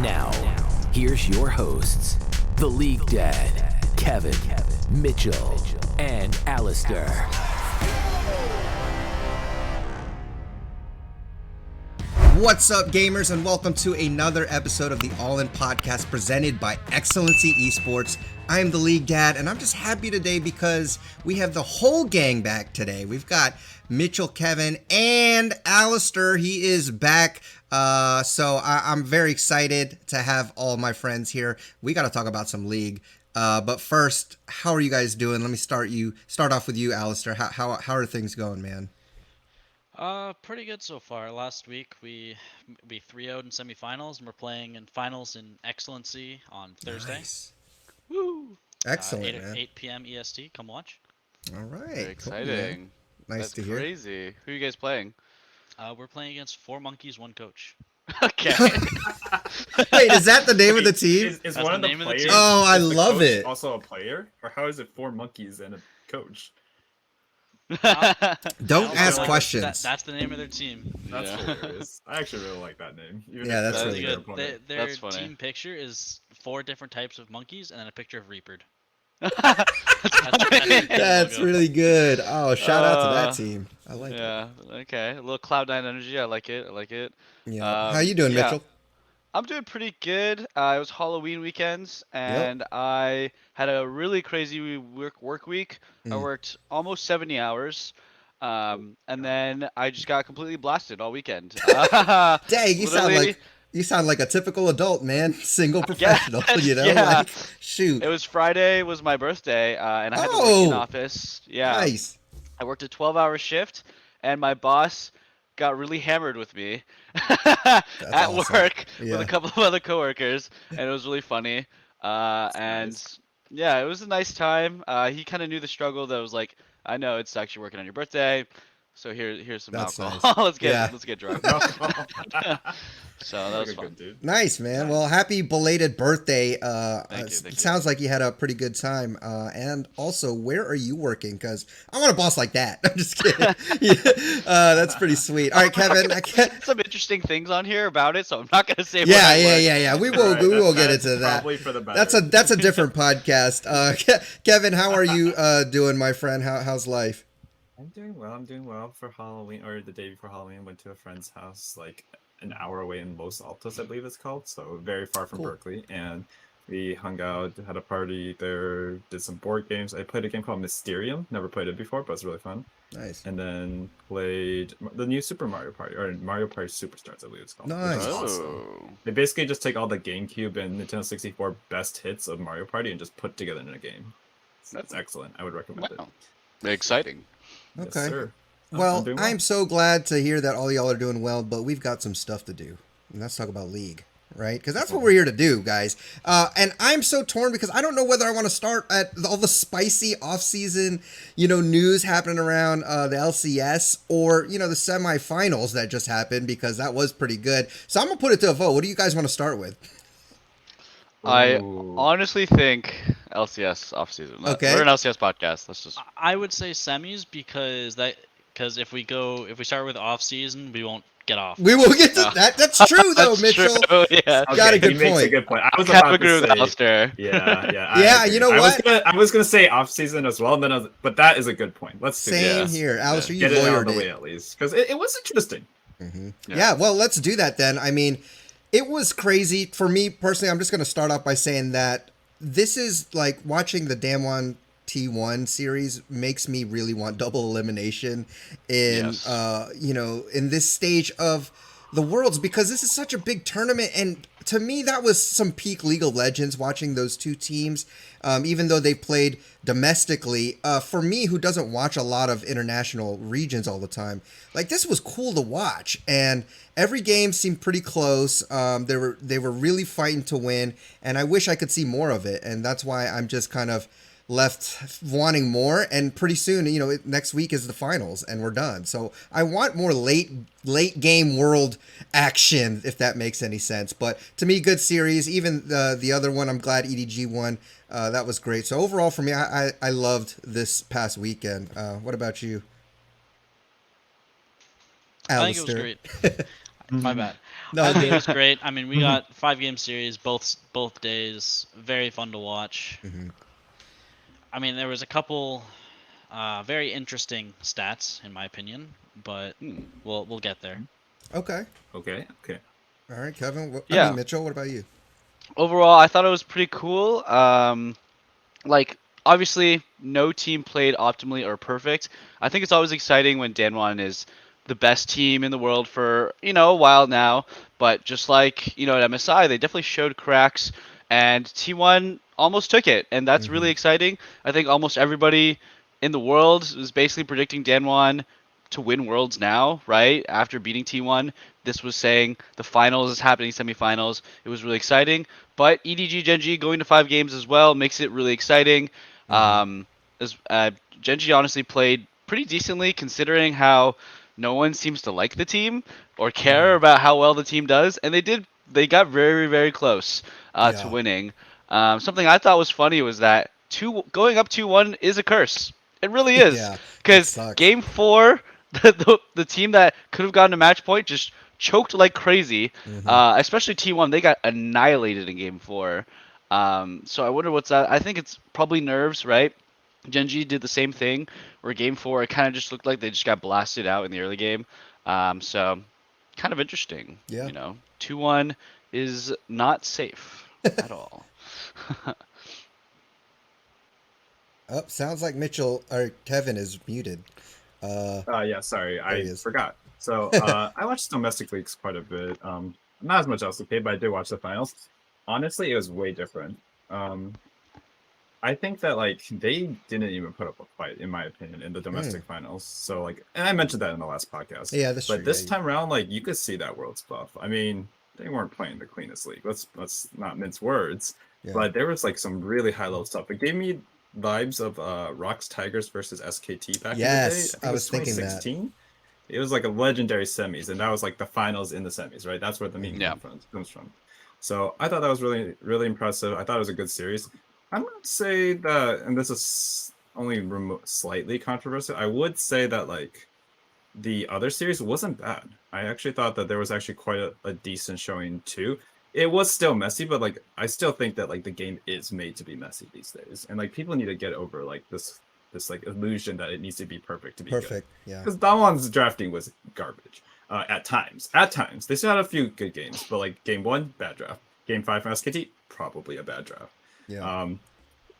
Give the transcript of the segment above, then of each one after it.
Now, here's your hosts, the League Dad, Kevin, Mitchell, and Alistair. What's up, gamers, and welcome to another episode of the All In Podcast presented by Excellency Esports. I am the League Dad, and I'm just happy today because we have the whole gang back today. We've got Mitchell, Kevin, and Alistair. He is back. So I'm very excited to have all my friends here. We got to talk about some League. But first, how are you guys doing? Let me start off with you, Alistair. How are things going, man? Pretty good so far. Last week we 3-0'd in semifinals, and we're playing in finals in Excellency on Thursday. Nice. Woo! Excellent, man. 8 p.m. EST. Come watch. All right. Very exciting. Nice That's to hear. crazy. Who are you guys playing? We're playing against 4 monkeys, 1 coach. Okay. Wait, is that the name of the team? Is That's one the of the name of the players? team. Oh, I is the love coach it. Also a player, or how is it 4 monkeys and a coach? Don't ask Like, questions. That's the name of their team. That's Yeah. hilarious. I actually really like that name. Even Yeah, if that's it's really their good. opponent. Their That's funny. team picture is 4 different types of monkeys and then a picture of Reapered. That's really good. Oh, shout out to that team. I like it. Yeah. Okay. A little Cloud9 energy. I like it. Yeah. How you doing, yeah. Mitchell? I'm doing pretty good. It was Halloween weekends, and I had a really crazy work week. I worked almost 70 hours. And then I just got completely blasted all weekend. Dang, you sound like a typical adult, man. Single professional, you know? Yeah. Like, shoot. It was Friday, was my birthday, and I had to work in office. Yeah. Nice. I worked a 12-hour shift, and my boss got really hammered with me at awesome. work Yeah. with a couple of other coworkers, and it was really funny. And nice. yeah, it was a nice time. He kind of knew the struggle that was like, I know it's actually working on your birthday, so here's some That's alcohol. nice. let's get drunk. So that was Like a fun. good dude. Nice, man. Well, happy belated birthday. Thank you. It sounds like you had a pretty good time. And also, where are you working? Because I want a boss like that. I'm just kidding. Yeah. That's pretty sweet. All right, Kevin. Some interesting things on here about it, so I'm not gonna say. Yeah. We will. Right, We will get that's into that. Probably for the better. That's a different podcast. Kevin, how are you doing, my friend? How's life? I'm doing well for Halloween, or the day before Halloween. Went to a friend's house, like an hour away in Los Altos, I believe it's called. So very far from Cool. Berkeley, and we hung out, had a party there, did some board games. I played a game called Mysterium. Never played it before, but it's really fun. Nice. And then played the new Super Mario Party, or Mario Party Superstars, I believe it's called. which Nice. is awesome. Oh. They basically just take all the GameCube and Nintendo 64 best hits of Mario Party and just put together in a game. So that's excellent. I would recommend Wow. it. Exciting. Yes, Okay. sir. I'm Well, doing I'm so glad to hear that all y'all are doing well, but we've got some stuff to do. And let's talk about League, right? Because that's what we're here to do, guys. And I'm so torn because I don't know whether I want to start at all the spicy off-season, news happening around the LCS or, the semifinals that just happened because that was pretty good. So I'm going to put it to a vote. What do you guys want to start with? I Ooh. honestly think LCS offseason. Okay. We're an LCS podcast. Let's just. I would say semis because if we start with off season, we won't get off. We will get to that. That's true, though, That's Mitchell. true, yeah. Got a Okay, good he makes point. a good point. I was Can't about agree to with say, Alistair. yeah. Yeah, I you know agree. what? I was gonna say off season as well, and then but that is a good point. Let's do Same that. here. Alistair, you Get it out of lawyered the it. way at least, because it was interesting. Yeah, well, let's do that then. I mean, it was crazy. For me personally, I'm just going to start off by saying that this is like watching the Damwon T1 series makes me really want double elimination in, Yes. in this stage of the Worlds because this is such a big tournament. And to me, that was some peak League of Legends watching those two teams, even though they played domestically. For me, who doesn't watch a lot of international regions all the time, like this was cool to watch. And every game seemed pretty close. They were really fighting to win, and I wish I could see more of it. And that's why I'm just kind of left wanting more. And pretty soon, next week is the finals, and we're done. So I want more late game world action, if that makes any sense. But to me, good series. Even the other one, I'm glad EDG won. That was great. So overall, for me, I loved this past weekend. What about you, I think it was Alistair? great. My bad. No, I think good. it was great. I mean, we got 5-game series both days. Very fun to watch. Mhm. I mean, there was a couple very interesting stats in my opinion, but we'll get there. Okay. Okay. All right, Kevin. Yeah. Mitchell, what about you? Overall, I thought it was pretty cool. Like obviously, no team played optimally or perfect. I think it's always exciting when Danwon is the best team in the world for a while now. But just like at MSI, they definitely showed cracks, and T1 almost took it, and that's really exciting. I think almost everybody in the world was basically predicting Danwon to win Worlds now, right? After beating T1, this was saying the finals is happening, semifinals. It was really exciting. But EDG GenG going to 5 games as well makes it really exciting. As GenG honestly played pretty decently considering how no one seems to like the team or care about how well the team does, and they got very very close to Yeah. winning. Something I thought was funny was that going up 2-1 is a curse. It really is, Yeah. It because sucks. game 4, the team that could have gotten a match point just choked like crazy. Especially T1, they got annihilated in game 4. So I wonder what's that. I think it's probably nerves, right? GenG did the same thing, where game 4 it kind of just looked like they just got blasted out in the early game. So kind of interesting. Yeah. 2-1 is not safe at all. Oh, sounds like Mitchell or Kevin is muted. Yeah, sorry, There he I is. forgot. So I watched domestic leagues quite a bit. Not as much LCK, but I did watch the finals. Honestly, it was way different. I think that they didn't even put up a fight, in my opinion, in the domestic finals. So and I mentioned that in the last podcast. Yeah, that's true. But this Yeah, time around, you could see that Worlds buff. I mean, they weren't playing the cleanest league. Let's not mince words. Yeah. But there was some really high level stuff. It gave me vibes of Rox Tigers versus SKT back in the day. Yes, I think I it was thinking that. 2016. It was a legendary semis, and that was the finals in the semis, right? That's where the meme comes from. So I thought that was really, really impressive. I thought it was a good series. I would say that, and this is only slightly controversial, I would say that the other series wasn't bad. I actually thought that there was actually quite a decent showing too. It was still messy, but I still think that the game is made to be messy these days, and people need to get over this illusion that it needs to be perfect to be Perfect. good. Yeah. Because Damon's drafting was garbage at times. At times, they still had a few good games, but game 1, bad draft. Game 5 from SKT, probably a bad draft. Yeah.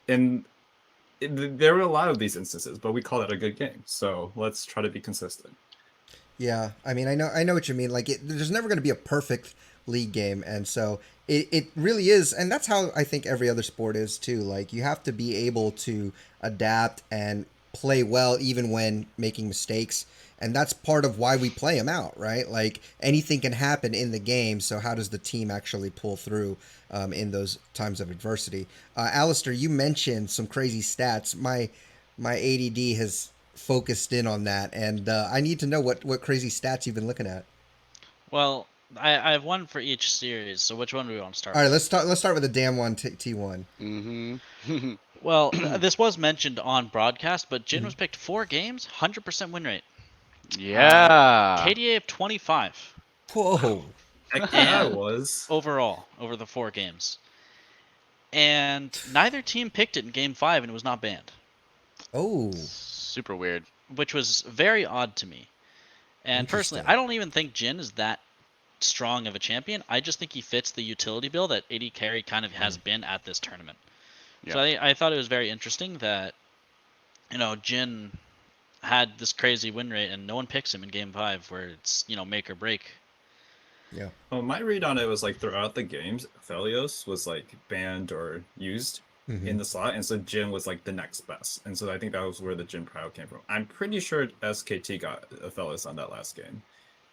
There were a lot of these instances, but we call that a good game. So let's try to be consistent. Yeah, I mean, I know what you mean. There's never going to be a perfect league game, and so it really is, and that's how I think every other sport is too. You have to be able to adapt and play well even when making mistakes, and that's part of why we play them out, right? Anything can happen in the game, so how does the team actually pull through in those times of adversity? Alistair, you mentioned some crazy stats. My ADD has focused in on that, and I need to know what crazy stats you've been looking at. Well, I have one for each series, so which one do we want to start All right, with? let's start with the damn one T1. Well, this was mentioned on broadcast, but Jhin was picked 4 games, 100% win rate. Yeah. KDA of 25 Whoa. Heck yeah, it was. overall over the 4 games. And neither team picked it in game 5 and it was not banned, Oh. Super weird. which was very odd to me. And personally, Interesting. I don't even think Jhin is that strong of a champion. I just think he fits the utility bill that AD carry kind of has been at this tournament. So I thought it was very interesting that Jhin had this crazy win rate and no one picks him in game 5 where it's make or break. Yeah. Well, my read on it was throughout the games, Aphelios was banned or used in the slot, and so Jhin was the next best, and so I think that was where the Jhin prio came from. I'm pretty sure SKT got Aphelios on that last game,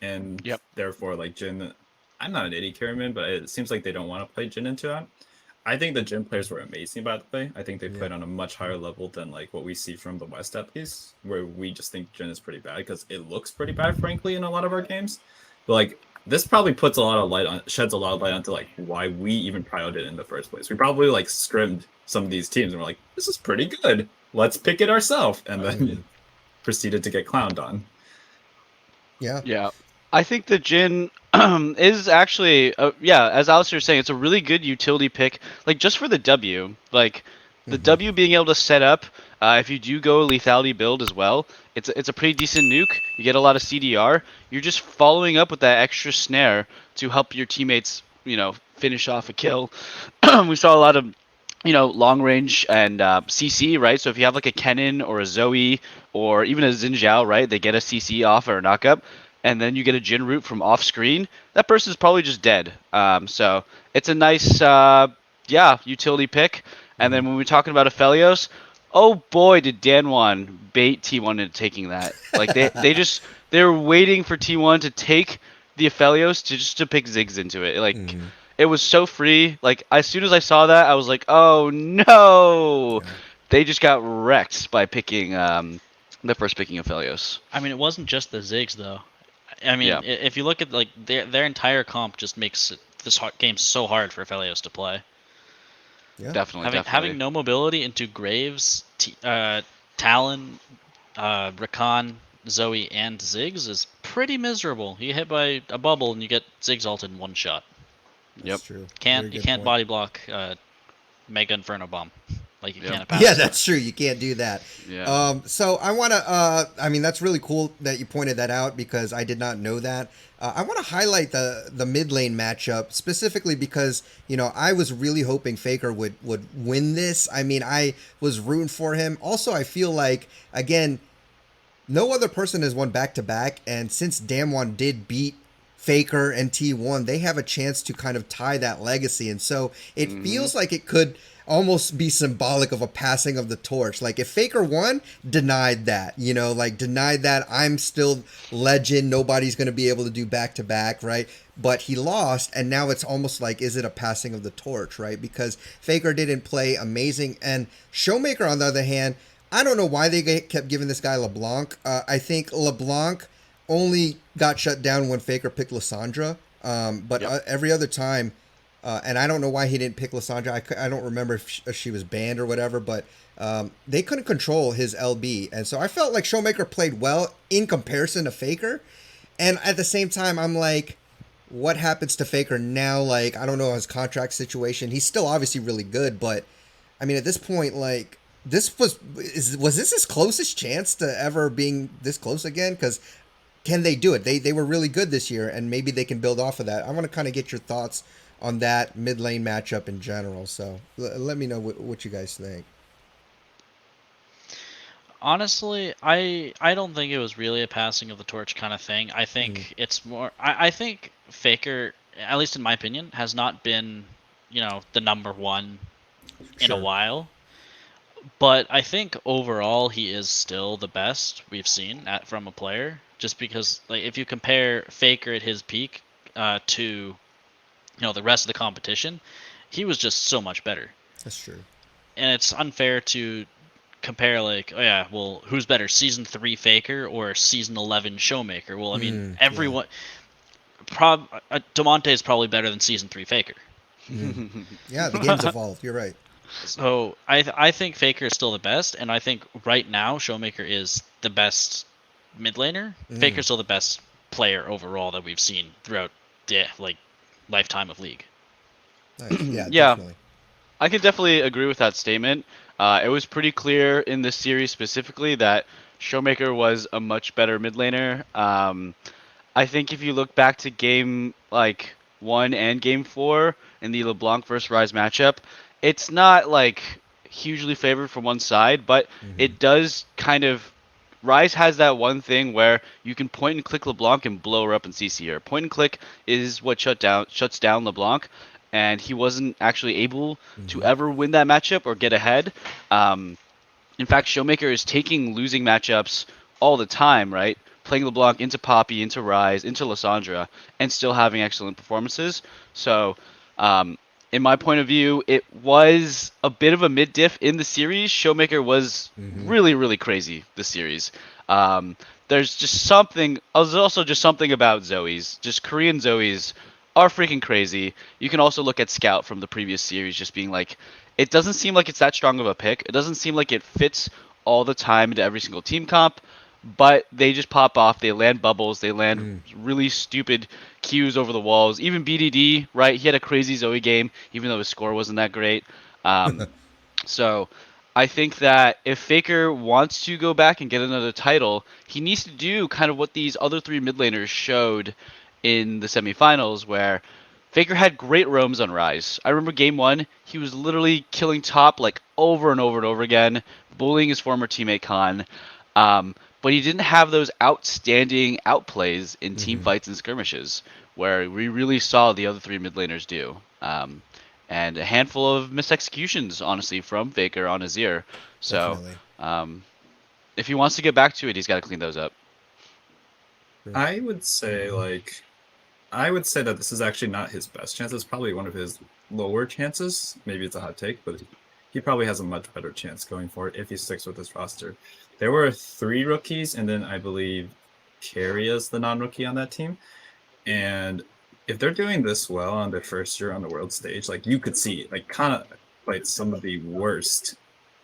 and therefore Jhin. I'm not an AD carryman, but it seems like they don't want to play Jhin into that. I think the Jhin players were amazing, by the way. I think they played on a much higher level than what we see from the West at least, where we just think Jhin is pretty bad because it looks pretty bad, frankly, in a lot of our games. But this probably puts a lot of light on, sheds a lot of light onto why we even prioed it in the first place. We probably scrimmed some of these teams and we're this is pretty good. Let's pick it ourselves, and then proceeded to get clowned on. Yeah. Yeah. I think the Jhin is actually, yeah, as Alistair was saying, it's a really good utility pick, like just for the W. Like the W being able to set up, if you do go lethality build as well, it's a pretty decent nuke. You get a lot of CDR. You're just following up with that extra snare to help your teammates, finish off a kill. We saw a lot of long range and CC, right? So if you have like a Kennen or a Zoe or even a Xin Zhao, right, they get a CC off or a knockup, and then you get a Jhin root from off screen, that person's probably just dead. So it's a nice, utility pick. And then when we're talking about Aphelios, oh boy, did Danwon bait T1 into taking that. Like they were waiting for T1 to take the Aphelios to pick Ziggs into it. Like it was so free. Like as soon as I saw that, I was like, oh no, they just got wrecked by picking the first picking Aphelios. I mean, it wasn't just the Ziggs though. I mean, if you look at like their entire comp, just makes this game so hard for Aphelios to play. Yeah. Definitely. Having no mobility into Graves, Talon, Rakan, Zoe, and Ziggs is pretty miserable. You get hit by a bubble and you get Ziggs ulted in one shot. That's true. You can't body block Mega Inferno Bomb like you can a Yeah, that's true. You can't do that. Yeah. So I want to, I mean, that's really cool that you pointed that out because I did not know that. I want to highlight the mid lane matchup specifically because, I was really hoping Faker would win this. I mean, I was rooting for him. Also, I feel like, again, no other person has won back-to-back. And since Damwon did beat Faker and T1, they have a chance to kind of tie that legacy. And so it feels like it could almost be symbolic of a passing of the torch. Like if Faker won, denied that, denied that I'm still legend. Nobody's going to be able to do back to back. Right. But he lost. And now it's almost like, is it a passing of the torch? Right. Because Faker didn't play amazing. And Showmaker, on the other hand, I don't know why they kept giving this guy LeBlanc. I think LeBlanc only got shut down when Faker picked Lissandra. But every other time, and I don't know why he didn't pick Lissandra. I don't remember if she was banned or whatever, but they couldn't control his LB. And so I felt like Showmaker played well in comparison to Faker. And at the same time, I'm like, what happens to Faker now? Like, I don't know his contract situation. He's still obviously really good, but I mean, at this point, like, was this his closest chance to ever being this close again? Because can they do it? They were really good this year, and maybe they can build off of that. I want to kind of get your thoughts on that mid lane matchup in general. So let me know what you guys think. Honestly, I don't think it was really a passing of the torch kind of thing. I think it's more. I think Faker, at least in my opinion, has not been, the number one in a while. But I think overall he is still the best we've seen from a player. Just because, like, if you compare Faker at his peak to the rest of the competition, he was just so much better. That's true. And it's unfair to compare, like, oh yeah, well, who's better, Season 3 Faker or Season 11 Showmaker? Well, I mean, everyone... Damonte is probably better than Season 3 Faker. Yeah, the game's evolved. You're right. So I think Faker is still the best, and I think right now Showmaker is the best mid laner. Faker's still the best player overall that we've seen throughout the lifetime of League. Nice. Yeah, definitely. I can definitely agree with that statement. It was pretty clear in this series specifically that Showmaker was a much better mid laner. I think if you look back to game 1 and game 4 in the LeBlanc versus Ryze matchup, it's not hugely favored from one side, but it does kind of. Ryze has that one thing where you can point and click LeBlanc and blow her up in CC her. Point and click is what shuts down LeBlanc, and he wasn't actually able to ever win that matchup or get ahead. In fact, Showmaker is taking losing matchups all the time, right? Playing LeBlanc into Poppy, into Ryze, into Lissandra, and still having excellent performances. So, in my point of view, it was a bit of a mid-diff in the series. Showmaker was really, really crazy this series. There's just something. There's also just something about Zoes. Just Korean Zoes are freaking crazy. You can also look at Scout from the previous series, just being like, it doesn't seem like it's that strong of a pick. It doesn't seem like it fits all the time into every single team comp. but they just pop off. They land bubbles. They land really stupid Qs over the walls. Even BDD, right? He had a crazy Zoe game, even though his score wasn't that great. So I think that if Faker wants to go back and get another title, he needs to do kind of what these other three mid laners showed in the semifinals, where Faker had great roams on Ryze. I remember game one, he was literally killing top like over and over and over again, bullying his former teammate Khan. But he didn't have those outstanding outplays in team fights and skirmishes, where we really saw the other three mid laners do. And a handful of missed executions, honestly, from Faker on Azir. So, if he wants to get back to it, he's got to clean those up. I would say that this is actually not his best chance. It's probably one of his lower chances. Maybe it's a hot take, but he probably has a much better chance going forward if he sticks with this roster. There were 3 rookies, and then I believe Carey is the non-rookie on that team. And if they're doing this well on their first year on the world stage, like you could see, like kind of like some of the worst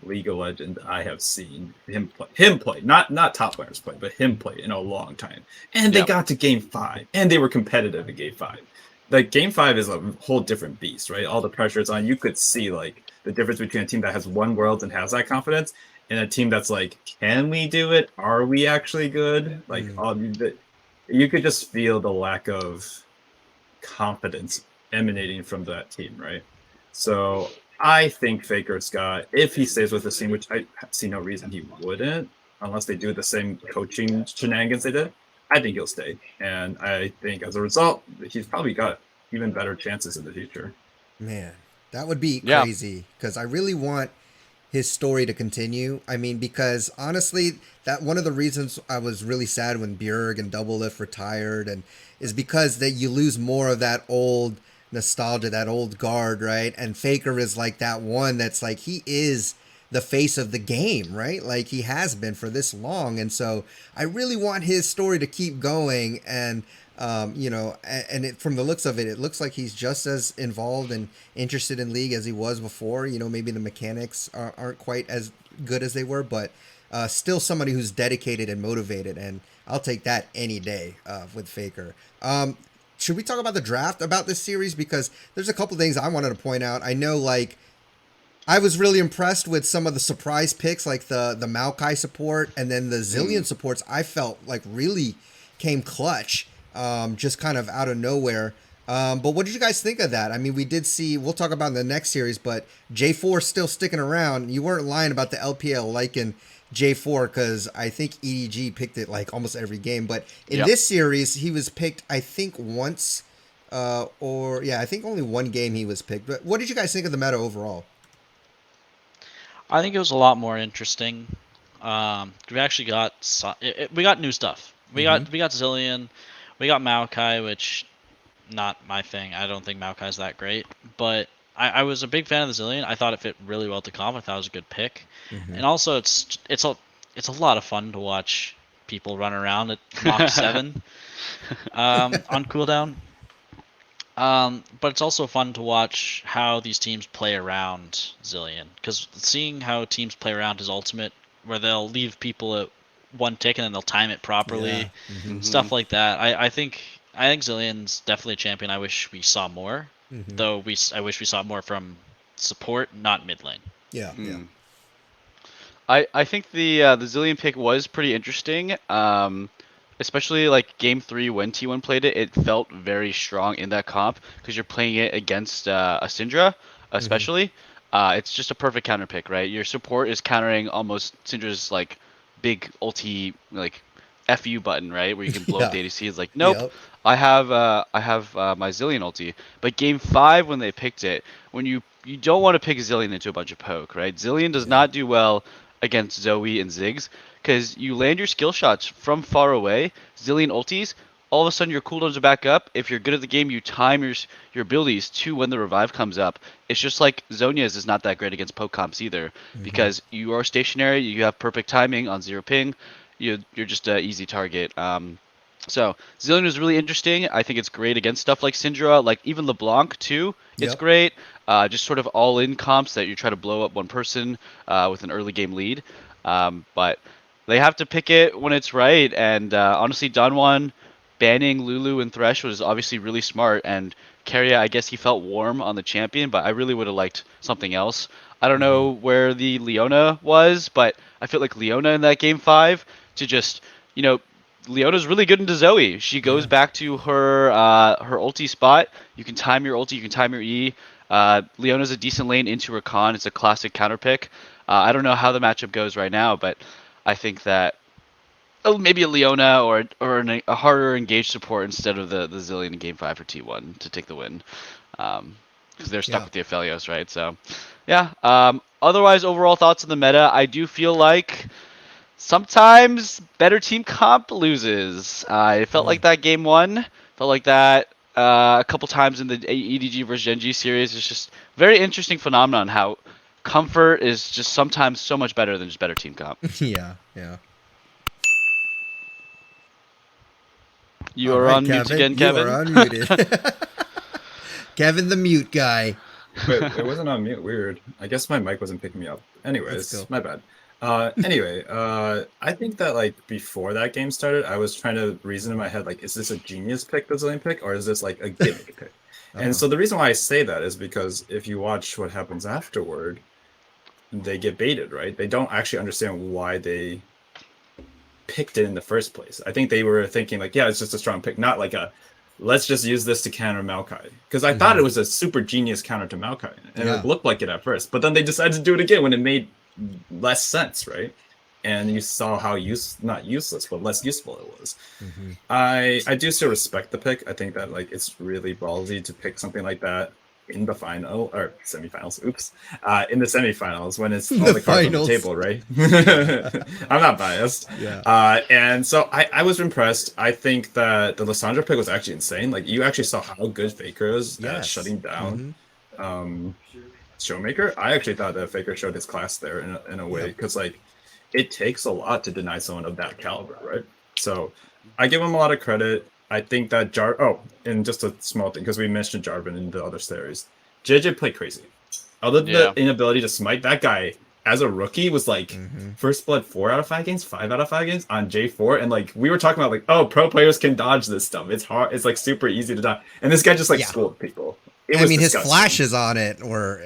League of Legends I have seen him play, not top players play, but him play in a long time. And they got to game 5, and they were competitive in game 5. Like game 5 is a whole different beast, right? All the pressure is on. You could see like the difference between a team that has won worlds and has that confidence, and a team that's like, can we do it? Are we actually good? Like you could just feel the lack of confidence emanating from that team, right? So I think Faker's got, if he stays with the team, which I see no reason he wouldn't, unless they do the same coaching shenanigans they did, I think he'll stay. And I think as a result, he's probably got even better chances in the future. Man, that would be crazy, because I really want his story to continue. I mean, because honestly, that one of the reasons I was really sad when Bjerg and Doublelift retired, and is because that you lose more of that old nostalgia, that old guard, right? And Faker is like that one that's like, he is the face of the game, right? Like he has been for this long. And so I really want his story to keep going. And from the looks of it, it looks like he's just as involved and interested in League as he was before. Maybe the mechanics aren't quite as good as they were, but still somebody who's dedicated and motivated. And I'll take that any day with Faker. Should we talk about the draft about this series? Because there's a couple things I wanted to point out. I know, like, I was really impressed with some of the surprise picks, like the Maokai support and then the Zilean supports. I felt like really came clutch, just kind of out of nowhere. But what did you guys think of that? I mean, we did see, we'll talk about in the next series, but J4 still sticking around. You weren't lying about the LPL liking J4, because I think EDG picked it like almost every game. But in this series, he was picked, I think, once, I think only one game he was picked. But what did you guys think of the meta overall? I think it was a lot more interesting. We actually got we got new stuff. We got Zilean, we got Maokai, which not my thing. I don't think Maokai's that great, but I was a big fan of the Zilean. I thought it fit really well to comp. I thought it was a good pick, and also it's a lot of fun to watch people run around at Mach 7 on cooldown. But it's also fun to watch how these teams play around Zilean, because seeing how teams play around his ultimate, where they'll leave people at one tick and then they'll time it properly, stuff like that. I think Zilean's definitely a champion I wish we saw more. Though I wish we saw more from support, not mid lane. Yeah. I think the Zilean pick was pretty interesting. Especially like game 3 when T1 played it, it felt very strong in that comp because you're playing it against a Syndra, especially. It's just a perfect counter pick, right? Your support is countering almost Syndra's like big ulti, like FU button, right? Where you can blow up the ADC. It's like, nope, I have my Zilean ulti. But game 5 when they picked it, when you don't want to pick Zilean into a bunch of poke, right? Zilean does not do well against Zoe and Ziggs, because you land your skill shots from far away, Zilean ultis, all of a sudden your cooldowns are back up. If you're good at the game, you time your abilities to when the revive comes up. It's just like Zhonya's is not that great against poke comps either, because you are stationary, you have perfect timing on 0 ping, you're just an easy target. So Zilean was really interesting. I think it's great against stuff like Syndra, like even LeBlanc too. It's great. Just sort of all-in comps that you try to blow up one person with an early game lead. But they have to pick it when it's right. And honestly, Donwan banning Lulu and Thresh was obviously really smart. And Keria, I guess he felt warm on the champion, but I really would have liked something else. I don't know where the Leona was, but I feel like Leona in that game 5 to just, Leona's really good into Zoe. She goes back to her ulti spot. You can time your ulti, you can time your E. Leona's a decent lane into her con. It's a classic counter pick. I don't know how the matchup goes right now, but I think that maybe a Leona or a harder engaged support instead of the Zilean in game 5 for T1 to take the win. Because they're stuck with the Aphelios, right? So, yeah. Otherwise, overall thoughts on the meta, I do feel like sometimes better team comp loses. It felt like that game 1. Felt like that a couple times in the EDG versus GenG series. It's just very interesting phenomenon how comfort is just sometimes so much better than just better team comp. Yeah. You are on mute again, Kevin. You are unmuted. Kevin the mute guy. Wait, it wasn't on mute. Weird. I guess my mic wasn't picking me up. Anyways, my bad. Anyway, I think that like before that game started, I was trying to reason in my head, like, is this a genius pick, the Zilean pick, or is this like a gimmick pick? And so the reason why I say that is because if you watch what happens afterward, they get baited, right? They don't actually understand why they picked it in the first place. I think they were thinking like, yeah, it's just a strong pick, not like a let's just use this to counter Maokai. Because I thought it was a super genius counter to Maokai. And it looked like it at first. But then they decided to do it again when it made less sense, right? And you saw how not useless, but less useful it was. I do still respect the pick. I think that like it's really ballsy to pick something like that in the final or semifinals. Oops, in the semifinals when it's all the cards on the table, right? I'm not biased. And so I was impressed. I think that the Lissandra pick was actually insane. Like you actually saw how good Faker is at shutting down Showmaker. I actually thought that Faker showed his class there in a way because like it takes a lot to deny someone of that caliber, right? So I give him a lot of credit. I think that and just a small thing, because we mentioned Jarvan in the other series. JieJie played crazy. Other than the inability to smite, that guy, as a rookie, was like first blood 4 out of 5 games, 5 out of 5 games on J4. And like we were talking about like, oh, pro players can dodge this stuff. It's hard. It's like super easy to dodge. And this guy just like schooled people. I mean, his flashes on it were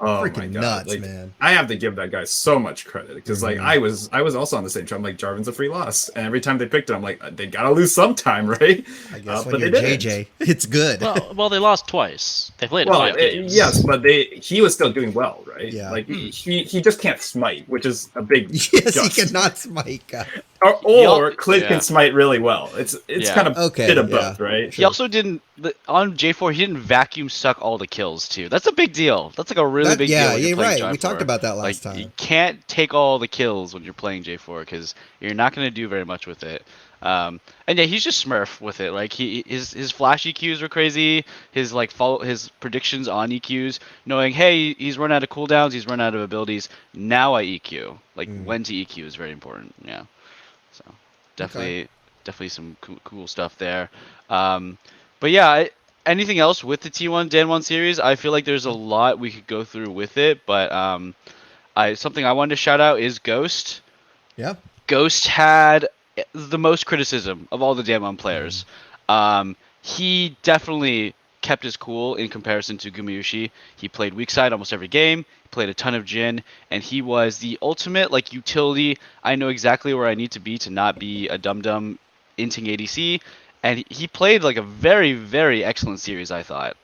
freaking nuts, like, man. I have to give that guy so much credit because like I was also on the same train. I'm like, Jarvan's a free loss, and every time they picked it, I'm like, they gotta lose sometime, right? I guess when you're JieJie, it's good. Well, they lost twice. They played 5 games. Yes, but he was still doing well, right? Yeah. Like he just can't smite, which is a big yes, he cannot smite. Or Clid can smite really well. It's kind of bit of both, right? He also didn't on J4. He didn't vacuum suck all the kills too. That's a big deal. That's like a really big deal. Yeah, you're right. J4. We talked about that last time. You can't take all the kills when you're playing J4 because you're not going to do very much with it. And yeah, he's just Smurf with it. Like his flash EQs were crazy. His his predictions on EQs, knowing hey he's run out of cooldowns, he's run out of abilities. Now I EQ. Like when to EQ is very important. Yeah. So definitely some cool stuff there. But yeah, anything else with the T1 Dan1 series? I feel like there's a lot we could go through with it, but something I wanted to shout out is Ghost. Yeah. Ghost had the most criticism of all the Dan1 players. He definitely kept his cool in comparison to Gumayusi. He played weak side almost every game. He played a ton of Jhin, and he was the ultimate like utility. I know exactly where I need to be to not be a dum-dum inting ADC. And he played like a very, very excellent series, I thought.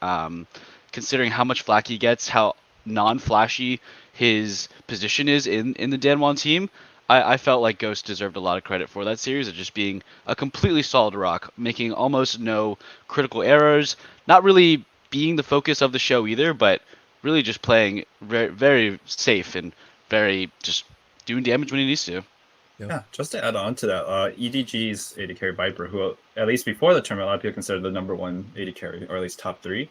Considering how much flack he gets, how non-flashy his position is in the Dan1 team, I felt like Ghost deserved a lot of credit for that series of just being a completely solid rock, making almost no critical errors, not really being the focus of the show either, but really just playing very, very safe and very just doing damage when he needs to. Yeah, just to add on to that, EDG's AD carry Viper, who at least before the tournament, a lot of people considered the #1 AD carry, or at least top 3,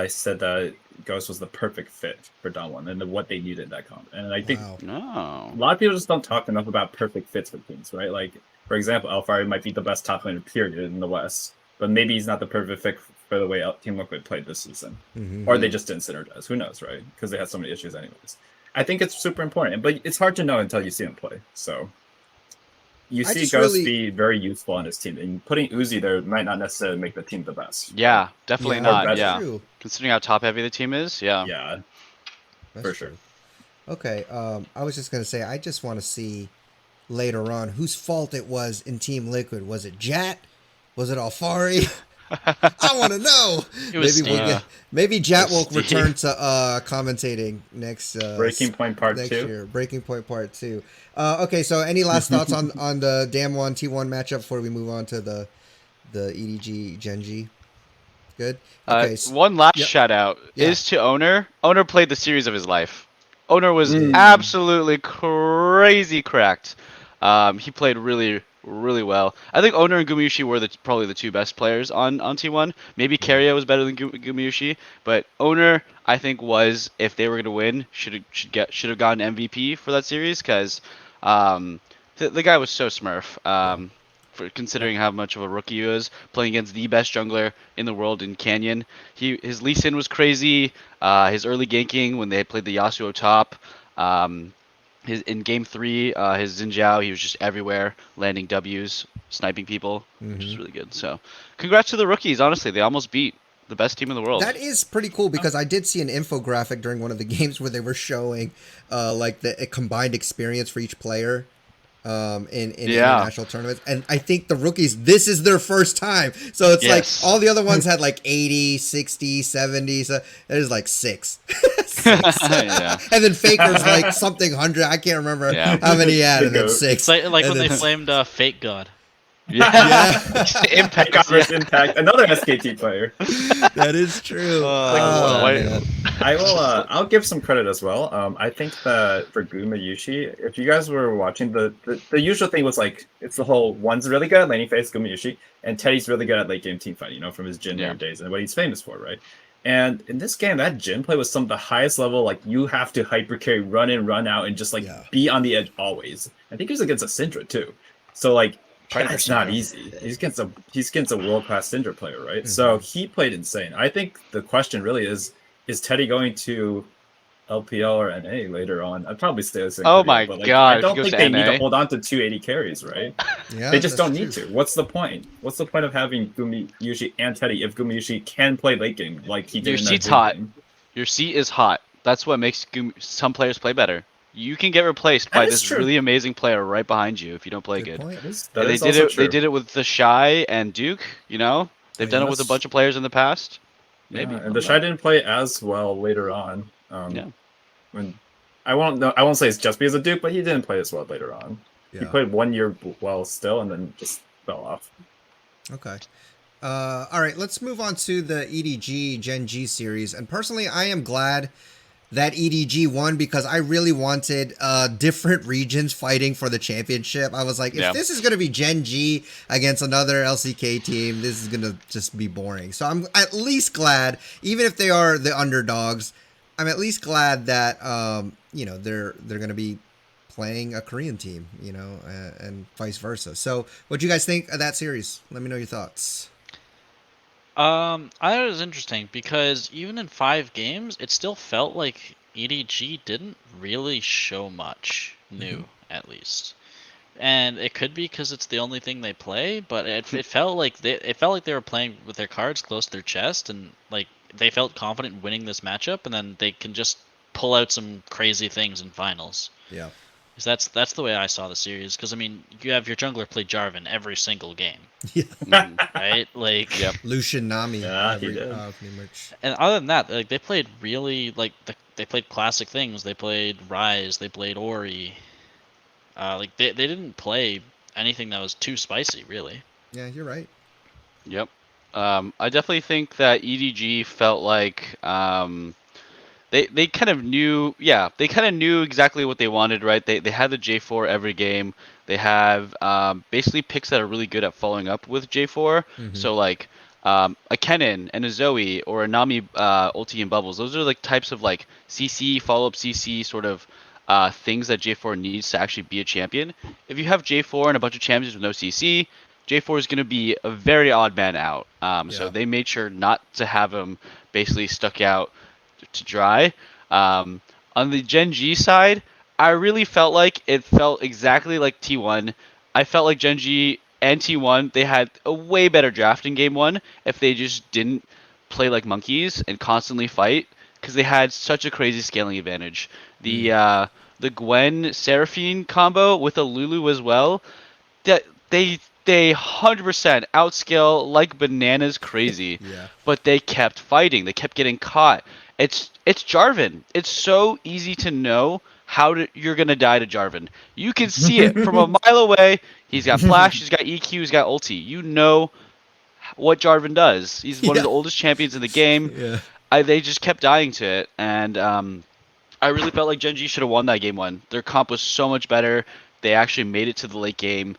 said that Ghost was the perfect fit for Don1 and what they needed in that comp. And I think a lot of people just don't talk enough about perfect fits for teams, right? Like, for example, Alfari might be the best top laner period in the West, but maybe he's not the perfect fit for the way Team Liquid played this season. Or they just didn't synergize. Who knows, right? Because they had so many issues anyways. I think it's super important, but it's hard to know until you see him play, so... you I see just Ghost really- be very useful on his team, and putting Uzi there might not necessarily make the team the best. Yeah, definitely Yeah, not. that's Yeah, true. considering how top heavy the team is. Yeah. Yeah, That's for true. sure. Okay, I was just gonna say I just want to see later on whose fault it was in Team Liquid. Was it Jat? Was it Alfari? I want to know. It was Maybe Jat will Steve. return to commentating next Breaking Point Part next 2. year. Breaking Point Part 2. Okay, so any last thoughts on the Damwon T1 matchup before we move on to the EDG GenG? Good. Okay. One last Yep. shout out Yeah. is to Owner. Owner played the series of his life. Owner was Mm. absolutely crazy cracked. He played really, really well. I think Owner and Gumayushi were probably the two best players on T1. Maybe Keria was better than Gumayushi, but Owner I think was, if they were going to win, should have gotten MVP for that series because the guy was so smurf. For considering how much of a rookie he was, playing against the best jungler in the world in Canyon. His Lee Sin was crazy. His early ganking when they played the Yasuo top. In game 3, his Xin Zhao, he was just everywhere, landing Ws, sniping people, which is really good. So, congrats to the rookies. Honestly, they almost beat the best team in the world. That is pretty cool because I did see an infographic during one of the games where they were showing like the combined experience for each player in international tournaments, and I think the rookies, this is their first time, so it's like all the other ones had like 80, 60, 70, so there's like 6. Yeah. And then Faker's like something 100, I can't remember how many he had, and then 6. It's like and when they then- flamed Fake God. Yeah, Impact. God versus Impact, another SKT player. that is true. Man. I will. I'll give some credit as well. I think that for Gumayushi, if you guys were watching, the usual thing was like it's the whole one's really good at laning phase, Gumayushi, and Teddy's really good at late game team fight. From his Jhin days and what he's famous for, right? And in this game, that Jhin play was some of the highest level. Like you have to hyper carry, run in, run out, and just be on the edge always. I think he was against a Syndra too, so like. That's not easy. He's against a world-class Syndra player, right? Mm-hmm. So he played insane. I think the question really is Teddy going to LPL or NA later on? I'd probably stay with Oh my god! I don't think they need to hold on to 280 carries, right? Yeah, they just don't need to. What's the point? What's the point of having Gumayushi and Teddy if Gumayushi can play late game like he did? Your seat's hot. Your seat is hot. That's what makes some players play better. You can get replaced by this really amazing player right behind you if you don't play good. They did it with the Shy and Duke. They've done it with a bunch of players in the past. Maybe. And the Shy didn't play as well later on. When I won't say it's just because of Duke, but he didn't play as well later on. Yeah. He played 1 year well still, and then just fell off. Okay. All right, let's move on to the EDG GenG series. And personally, I am glad that EDG won because I really wanted different regions fighting for the championship. I was like, if this is going to be GenG against another LCK team, this is going to just be boring. So I'm at least glad, even if they are the underdogs, I'm at least glad that they're going to be playing a Korean team, and vice versa. So what do you guys think of that series? Let me know your thoughts. I thought it was interesting because even in 5 games, it still felt like EDG didn't really show much new, at least. And it could be because it's the only thing they play, but it felt like they were playing with their cards close to their chest, and like they felt confident in winning this matchup, and then they can just pull out some crazy things in finals. Yeah. Because that's the way I saw the series. Because I mean, you have your jungler play Jarvan every single game. Yeah. Right? Like. Yep. Lucian Nami. Yeah, he did. Pretty much. And other than that, like they played really they played classic things. They played Ryze. They played Ori. Like they didn't play anything that was too spicy, really. Yeah, you're right. Yep. I definitely think that EDG felt like they kind of knew exactly what they wanted, right? They had the J4 every game. They have basically picks that are really good at following up with J4. So like a Kennen and a Zoe or a Nami ulti and bubbles. Those are like types of like CC, follow-up CC sort of things that J4 needs to actually be a champion. If you have J4 and a bunch of champions with no CC, J4 is going to be a very odd man out. So they made sure not to have him basically stuck out to dry. On the GenG side, I really felt like it felt exactly like T1. I felt like GenG and T1, they had a way better draft in game 1 if they just didn't play like monkeys and constantly fight, because they had such a crazy scaling advantage. The Gwen Seraphine combo with a Lulu as well, that they 100% outscale like bananas crazy. Yeah. But they kept fighting. They kept getting caught. It's Jarvan. It's so easy to know you're gonna die to Jarvan. You can see it from a mile away. He's got flash. He's got EQ. He's got ulti. You know what Jarvan does. He's one of the oldest champions in the game. Yeah. They just kept dying to it, and I really felt like GenG should have won that game 1. Their comp was so much better. They actually made it to the late game.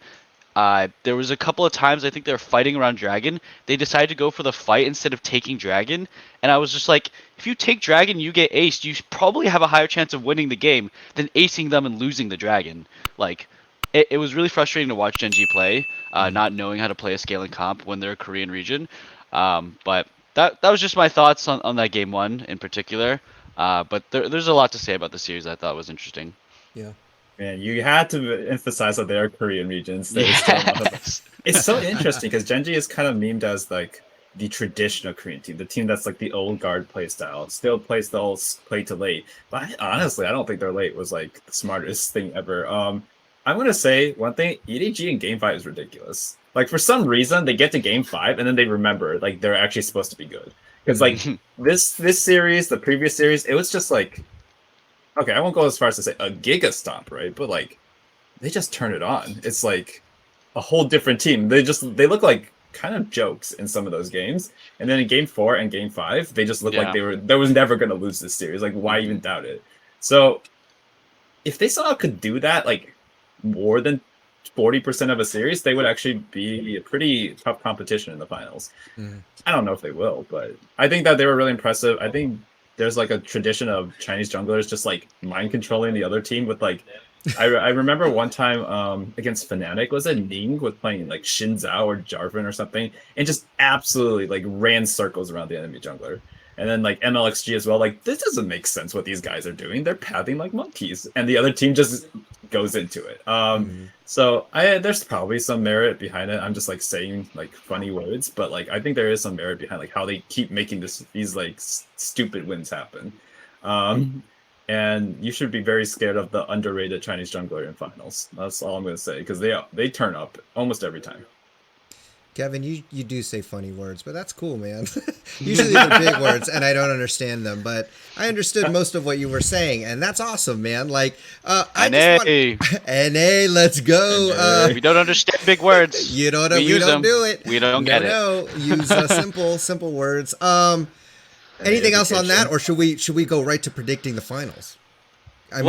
There was a couple of times I think they were fighting around Dragon. They decided to go for the fight instead of taking Dragon. And I was just like, if you take Dragon, you get aced. You probably have a higher chance of winning the game than acing them and losing the Dragon. Like, it was really frustrating to watch GenG play, not knowing how to play a scaling comp when they're a Korean region. But that was just my thoughts on that game 1 in particular. But there's a lot to say about the series I thought was interesting. Yeah. Man, you had to emphasize that they are Korean regions. Yes. It's so interesting because GenG is kind of memed as like the traditional Korean team, the team that's like the old guard play style, still plays the whole play to late. But honestly, I don't think their late was like the smartest thing ever. I'm gonna say one thing: EDG in Game 5 is ridiculous. Like for some reason, they get to Game 5 and then they remember like they're actually supposed to be good. Because like this series, the previous series, it was just like. Okay, I won't go as far as to say a giga stomp, right? But like, they just turn it on. It's like a whole different team. They look like kind of jokes in some of those games, and then in Game 4 and Game 5, they just look like they was never gonna lose this series. Like, why even doubt it? So, if they somehow could do that, like more than 40% of a series, they would actually be a pretty tough competition in the finals. I don't know if they will, but I think that they were really impressive. I think. There's like a tradition of Chinese junglers just like mind controlling the other team with like I remember one time against Fnatic was it Ning with playing like Xin Zhao or Jarvan or something and just absolutely like ran circles around the enemy jungler. And then like MLXG as well, like this doesn't make sense what these guys are doing. They're pathing like monkeys, and the other team just goes into it. So there's probably some merit behind it. I'm just like saying like funny words, but like I think there is some merit behind like how they keep making these like stupid wins happen. And you should be very scared of the underrated Chinese jungler in finals. That's all I'm gonna say because they turn up almost every time. Kevin, you do say funny words, but that's cool, man. Usually they're big words, and I don't understand them, but I understood most of what you were saying, and that's awesome, man. Like, NA, let's go. We don't understand big words. We don't do it. We don't get it. Use simple words. Anything else on that, or should we go right to predicting the finals? I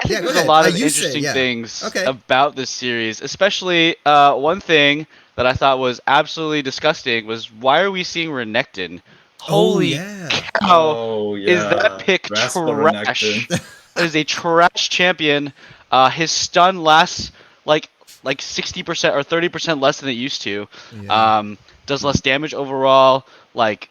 think there's a lot of interesting things about this series, especially one thing that I thought was absolutely disgusting was why are we seeing Renekton? Holy cow! Is that pick trash? That is a trash champion. His stun lasts like 60% or 30% less than it used to. Does less damage overall. Like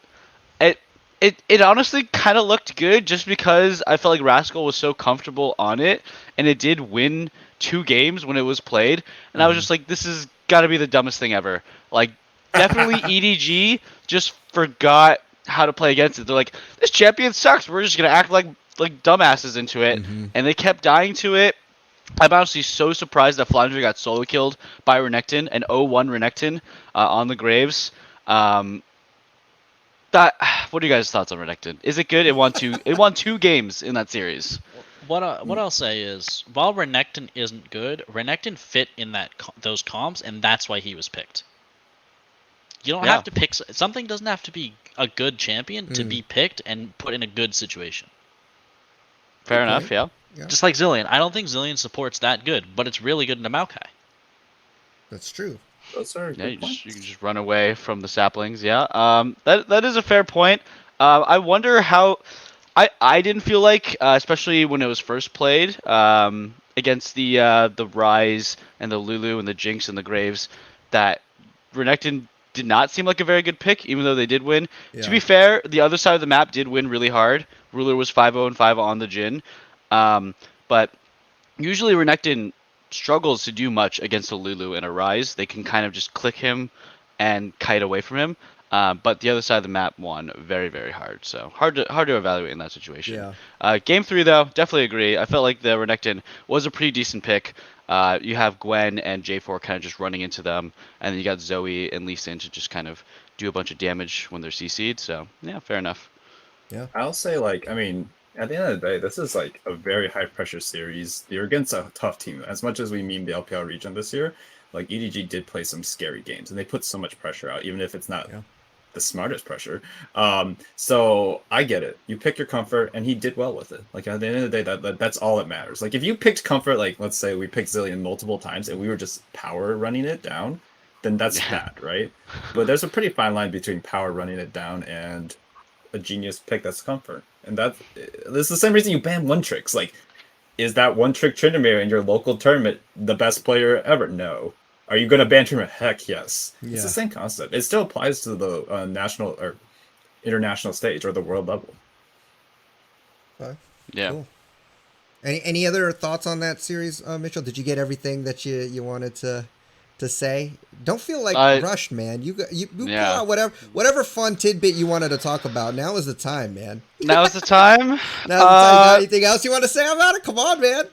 it honestly kind of looked good just because I felt like Rascal was so comfortable on it, and it did win 2 games when it was played, and I was just like, this has got to be the dumbest thing ever. Like, definitely EDG just forgot how to play against it. They're like, this champion sucks. We're just gonna act like dumbasses into it, and they kept dying to it. I'm honestly so surprised that Flandre got solo killed by Renekton, an 0-1 Renekton on the Graves. What are you guys' thoughts on Renekton? Is it good? It won 2 games in that series. What I'll say is, while Renekton isn't good, Renekton fit in those comps, and that's why he was picked. You don't have to pick something. Doesn't have to be a good champion to be picked and put in a good situation. Fair enough. Yeah. Just like Zilean, I don't think Zilean support's that good, but it's really good in the Maokai. That's true. You can just run away from the saplings. Yeah. That is a fair point. I wonder how. I didn't feel like, especially when it was first played against the Rise and the Lulu and the Jinx and the Graves, that Renekton did not seem like a very good pick, even though they did win. Yeah. To be fair, the other side of the map did win really hard. Ruler was 5-0 and 5 on the Jhin. But usually Renekton struggles to do much against a Lulu and a Ryze. They can kind of just click him and kite away from him. But the other side of the map won very, very hard. So hard to evaluate in that situation. Yeah. Game 3 though, definitely agree. I felt like the Renekton was a pretty decent pick. You have Gwen and J4 kind of just running into them, and then you got Zoe and Lee Sin to just kind of do a bunch of damage when they're CC'd. So yeah, fair enough. Yeah. I'll say, like, I mean, at the end of the day, this is like a very high pressure series. You're against a tough team. As much as we meme the LPL region this year, like EDG did play some scary games, and they put so much pressure out, even if it's not the smartest pressure. So I get it. You pick your comfort, and he did well with it. Like at the end of the day, that's all that matters. Like if you picked comfort, like let's say we picked Zilean multiple times, and we were just power running it down, then that's bad, right? But there's a pretty fine line between power running it down and a genius pick that's comfort. And this is the same reason you ban one tricks. Like, is that one trick Tryndamere in your local tournament the best player ever? No. Are you going to ban Tryndamere? Heck yes. Yeah. It's the same concept. It still applies to the national or international stage or the world level. Okay. Yeah. Cool. Any other thoughts on that series, Mitchell? Did you get everything that you wanted to say? Don't feel like rushed, man. You pull out whatever fun tidbit you wanted to talk about. Now is the time, man. Now is the time. Anything else you want to say about it? Come on, man.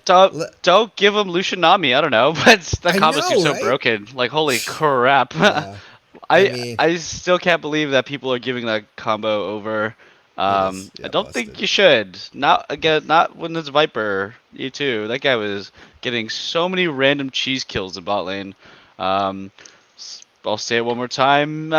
Don't give him Lucian Nami. I don't know, but the combo seems so broken. Like holy crap. Yeah. I still can't believe that people are giving that combo over. I don't think you should. Not when it's Viper. You too. That guy was getting so many random cheese kills in bot lane. I'll say it one more time.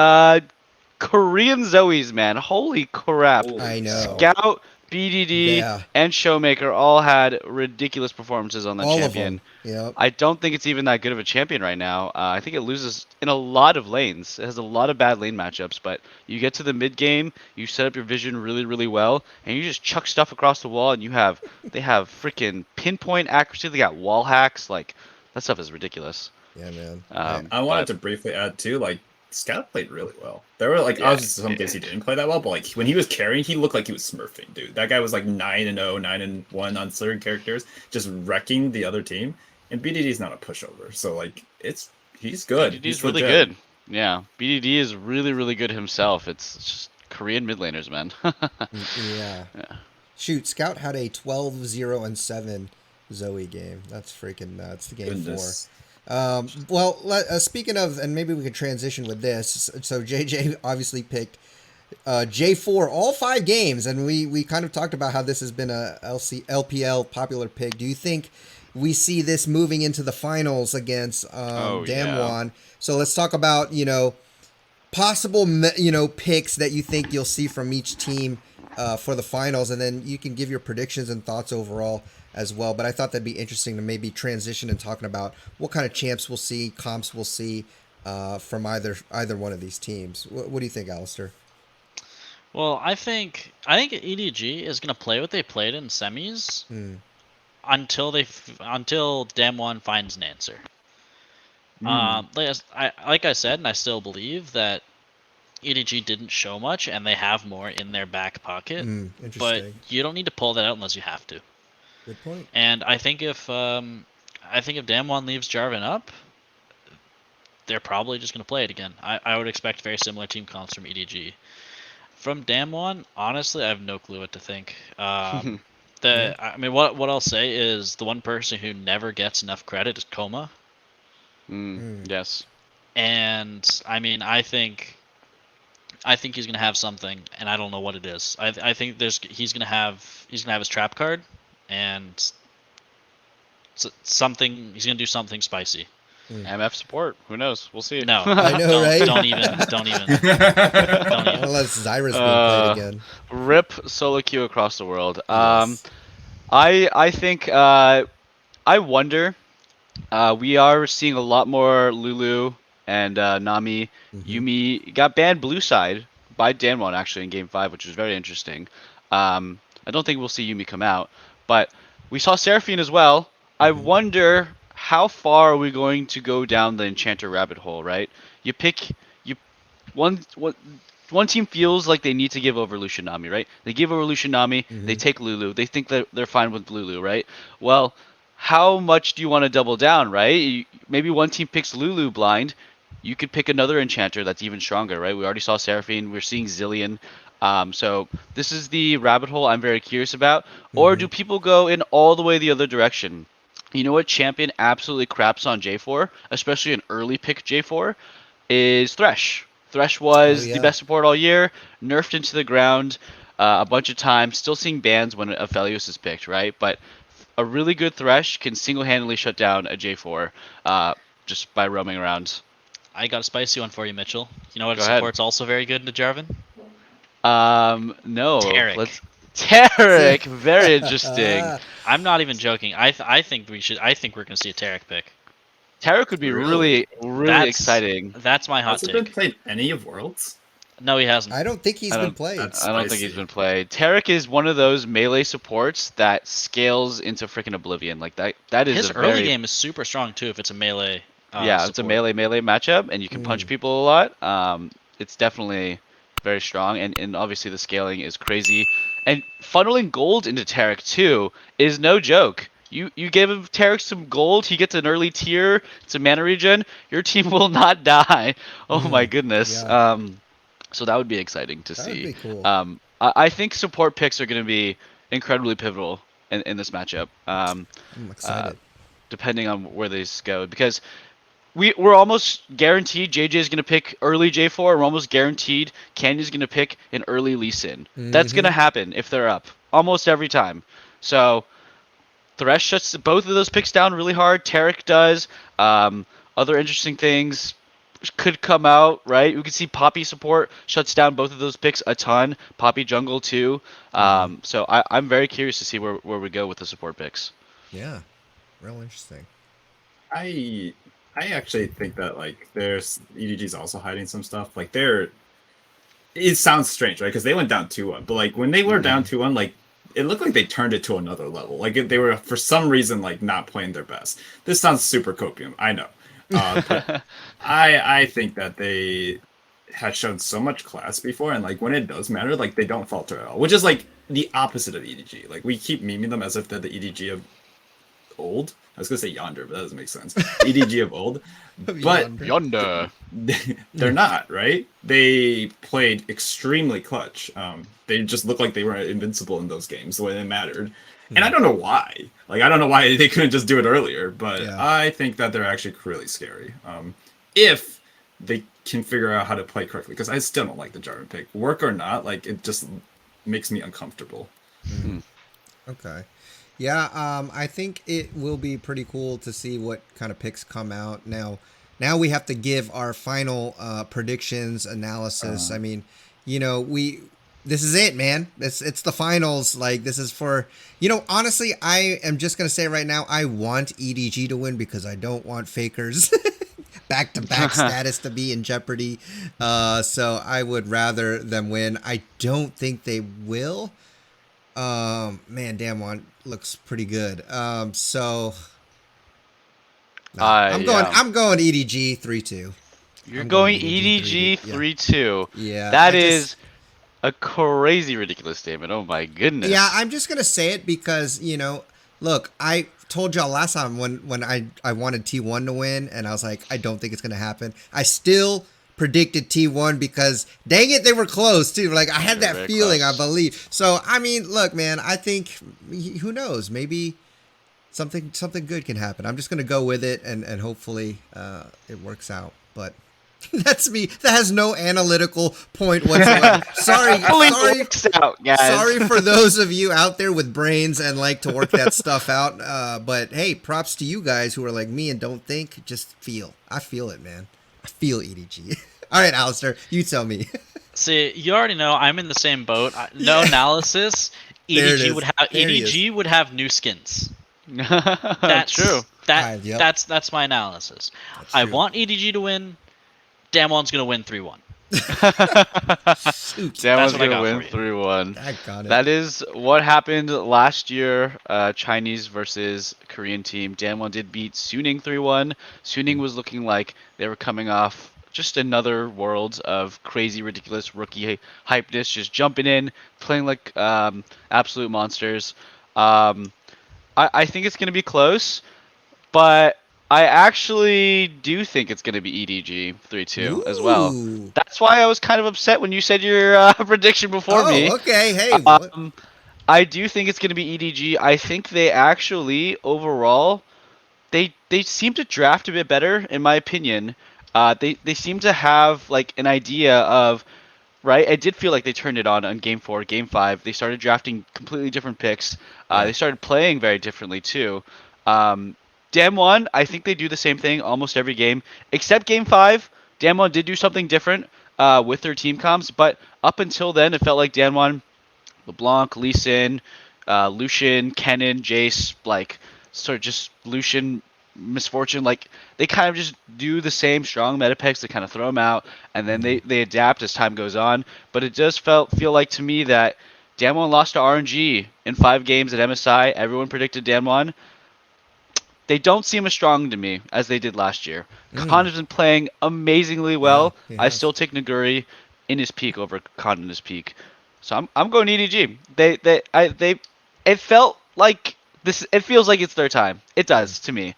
Korean Zoes, man. Holy crap. I know. Scout, BDD, and Showmaker all had ridiculous performances on that all champion. Of them. Yep. I don't think it's even that good of a champion right now. I think it loses in a lot of lanes. It has a lot of bad lane matchups, but you get to the mid game, you set up your vision really, really well, and you just chuck stuff across the wall, and they have freaking pinpoint accuracy. They got wall hacks. Like, that stuff is ridiculous. Yeah, man. I wanted to briefly add too, like Scout played really well. There were like obviously some days he didn't play that well, but like when he was carrying, he looked like he was smurfing, dude. That guy was like 9-0, 9-1 on certain characters, just wrecking the other team. And BDD's not a pushover, so like he's good. BDD's really good. Yeah, BDD is really, really good himself. It's just Korean mid laners, man. yeah. Shoot, Scout had a 12-0-7 Zoe game. That's freaking nuts. The game 4. Well, speaking of, and maybe we could transition with this. So JieJie obviously picked J4 all 5 games, and we kind of talked about how this has been a LPL popular pick. Do you think we see this moving into the finals against Damwon? So let's talk about possible picks that you think you'll see from each team for the finals, and then you can give your predictions and thoughts overall as well. But I thought that'd be interesting to maybe transition and talking about what kind of champs we'll see, comps we'll see from either one of these teams. What do you think, Alistair? Well, I think EDG is going to play what they played in semis until Damwon finds an answer. Like I said, and I still believe that EDG didn't show much, and they have more in their back pocket. But you don't need to pull that out unless you have to. Good point. And I think if Damwon leaves Jarvan up, they're probably just going to play it again. I would expect very similar team comps from EDG. From Damwon, honestly, I have no clue what to think. I mean, what I'll say is the one person who never gets enough credit is Koma. Yes. And I mean, I think he's gonna have something, and I don't know what it is. I think he's gonna have his trap card, and something he's gonna do something spicy. MF support. Who knows? We'll see. No, I know, right? Don't even. Unless Zyra's being played again. Rip solo queue across the world. Yes. I think I wonder. We are seeing a lot more Lulu and Nami. Yuumi got banned blue side by Damwon actually in game 5, which was very interesting. I don't think we'll see Yuumi come out, but we saw Seraphine as well. I wonder how far are we going to go down the Enchanter rabbit hole, right? One team feels like they need to give over Lucian Nami, right? They give over Lucian Nami, they take Lulu, they think that they're fine with Lulu, right? Well, how much do you want to double down, right? Maybe one team picks Lulu blind. You could pick another enchanter that's even stronger, right? We already saw Seraphine. We're seeing Zilean. So this is the rabbit hole I'm very curious about. Or do people go in all the way the other direction? You know what champion absolutely craps on J4, especially an early pick J4, is Thresh. Thresh was the best support all year, nerfed into the ground a bunch of times, still seeing bans when Aphelios is picked, right? But a really good Thresh can single-handedly shut down a J4 just by roaming around. I got a spicy one for you, Mitchell. You know what Go ahead. support's also very good into Jarvan? No. Taric. Taric, very interesting. I'm not even joking. I think we're gonna see a Taric pick. Taric would be really exciting. That's my hot take. take. Has he been played any of Worlds? No, he hasn't. I don't think he's been played. I don't think he's been played. Taric is one of those melee supports that scales into freaking oblivion. Like that is his early game is super strong too. If it's a melee. Support. It's a melee matchup, and you can punch people a lot. It's definitely very strong, and obviously the scaling is crazy. And funneling gold into Taric too is no joke. You give him Taric some gold, he gets an early tier, it's a mana regen, your team will not die. Oh my goodness. Yeah. So that would be exciting to That see. would be cool. I think support picks are going to be incredibly pivotal in this matchup. I'm excited. Depending on where these go, because we're almost guaranteed JieJie is going to pick early J4. We're almost guaranteed Canyon's going to pick an early Lee Sin. That's going to happen if they're up almost every time. So Thresh shuts both of those picks down really hard. Taric does. Other interesting things could come out, right? We could see Poppy support shuts down both of those picks a ton. Poppy jungle too. So I'm very curious to see where we go with the support picks. Yeah, real interesting. I actually think that like there's EDG's also hiding some stuff. Like it sounds strange, right? Because they went down 2-1, but like when they were down 2-1, like it looked like they turned it to another level. Like they were for some reason like not playing their best. This sounds super copium, I know. But I think that they had shown so much class before, and like when it does matter, like they don't falter at all. Which is like the opposite of EDG. Like we keep memeing them as if they're the EDG of old. I was gonna say yonder, but that doesn't make sense. EDG of old, but yonder, they're not, right? They played extremely clutch. They just looked like they were invincible in those games the way they mattered, and I don't know why. Like I don't know why they couldn't just do it earlier, but I think that they're actually really scary. If they can figure out how to play correctly, because I still don't like the Jarvan pick, work or not. Like it just makes me uncomfortable. Okay. Yeah, I think it will be pretty cool to see what kind of picks come out. Now we have to give our final predictions, analysis. I mean, you know, this is it, man. It's the finals. Like, this is for, you know, honestly, I am just going to say right now, I want EDG to win because I don't want Fakers back-to-back status to be in jeopardy. So I would rather them win. I don't think they will. Man, Damwon looks pretty good. I'm going EDG 3-2. You're going EDG 3-2. Yeah. That is a crazy ridiculous statement. Oh my goodness. Yeah, I'm just gonna say it because, you know, look, I told y'all last time when I wanted T1 to win, and I was like, I don't think it's gonna happen. I still predicted T1 because dang it, they were close too. Like I had that feeling, close. I believe. So I mean, look, man, I think who knows? Maybe something good can happen. I'm just gonna go with it and hopefully it works out. But that's me. That has no analytical point whatsoever. Sorry for those of you out there with brains and like to work that stuff out. But hey, props to you guys who are like me and don't think, just feel. I feel it, man. I feel EDG. All right, Alistair, you tell me. See, you already know I'm in the same boat. No analysis. EDG would have new skins. That's true. That's my analysis. I want EDG to win. Damwon's gonna win 3-1. Damwon's gonna win 3-1. That is what happened last year. Chinese versus Korean team. Damwon did beat Suning 3-1. Suning was looking like they were coming off just another world of crazy, ridiculous rookie hypeness, just jumping in, playing like absolute monsters. I think it's going to be close, but I actually do think it's going to be EDG 3-2 as well. Ooh. That's why I was kind of upset when you said your prediction before me. Okay. Hey. What? I do think it's going to be EDG. I think they actually, overall, they seem to draft a bit better, in my opinion. They seem to have like an idea of, right? It did feel like they turned it on Game 4, Game 5. They started drafting completely different picks. They started playing very differently too. Damwon, I think they do the same thing almost every game, except Game 5. Damwon did do something different with their team comps, but up until then, it felt like Damwon, LeBlanc, Lee Sin, Lucian, Kennen, Jace, like sort of just Lucian, Misfortune, like they kind of just do the same strong meta picks. They kind of throw them out, and then they adapt as time goes on. But it does feel like to me that Damwon lost to RNG in 5 games at MSI. Everyone predicted Damwon. They don't seem as strong to me as they did last year. Khan has been playing amazingly well. I still take Naguri in his peak over Khan in his peak. So I'm going EDG. It felt like this. It feels like it's their time. It does to me.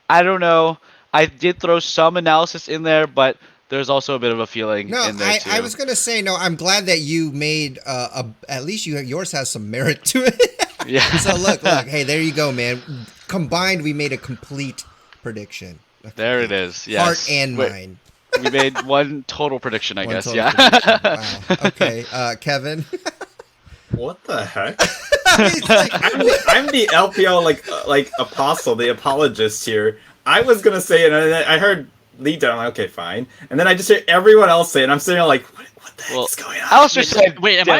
I don't know. I did throw some analysis in there, but there's also a bit of a feeling in there too. I was gonna say no. I'm glad that you made at least yours has some merit to it. Yeah. So look. Hey, there you go, man. Combined, we made a complete prediction. There it is. Yes. Heart and mind. We made one total prediction, I guess. Yeah. Wow. Okay, Kevin. What the heck? I'm the LPL like apostle, the apologist here. I was gonna say it, and I heard Lee down. I'm like, okay, fine. And then I just hear everyone else say it, and I'm sitting there like, what the heck is going on? Alistair said, wait, am I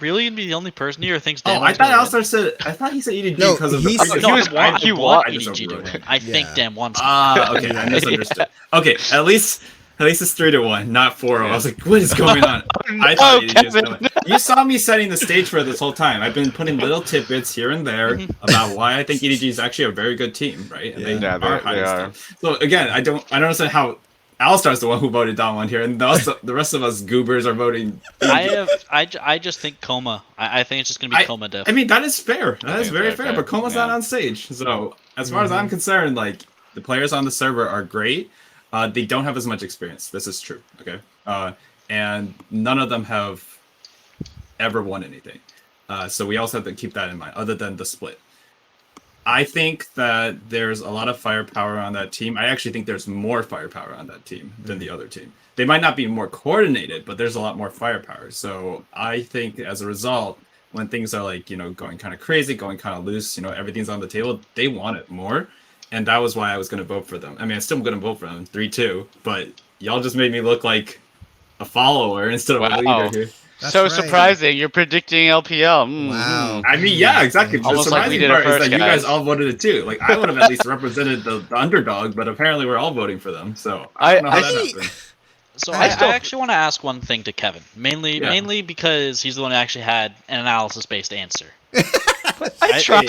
really gonna be the only person here who thinks Oh, I thought Alistair said. I thought he said EDG because of the. He want EDG to win. I think Dan wants. Okay, I misunderstood. Okay, at least it's 3-1, not 4-0. I was like, what is going on? I thought EDG was going. You saw me setting the stage for it this whole time. I've been putting little tidbits here and there about why I think EDG is actually a very good team, right? And they are. So again, I don't understand how Alistar's the one who voted down one here, and the rest of us goobers are voting. I just think Coma. I think it's just gonna be Coma Def. I mean, that is fair. That is very fair. But Coma's not on stage, so as far as I'm concerned, like the players on the server are great. They don't have as much experience. This is true. Okay, and none of them have ever won anything. So we also have to keep that in mind. Other than the split. I think that there's a lot of firepower on that team. I actually think there's more firepower on that team than the other team. They might not be more coordinated, but there's a lot more firepower. So I think as a result, when things are like, going kind of crazy, going kind of loose, everything's on the table, they want it more. And that was why I was going to vote for them. I mean, I'm still going to vote for them, 3-2, but y'all just made me look like a follower instead of a leader here. That's so right. Surprising. You're predicting LPL. Wow. I mean, yeah, exactly. Almost the surprising like we did part first, is that you guys all voted it too. Like, I would have at least represented the underdog, but apparently we're all voting for them. So I don't know how that happened. So I actually want to ask one thing to Kevin, mainly because he's the one who actually had an analysis-based answer. I tried.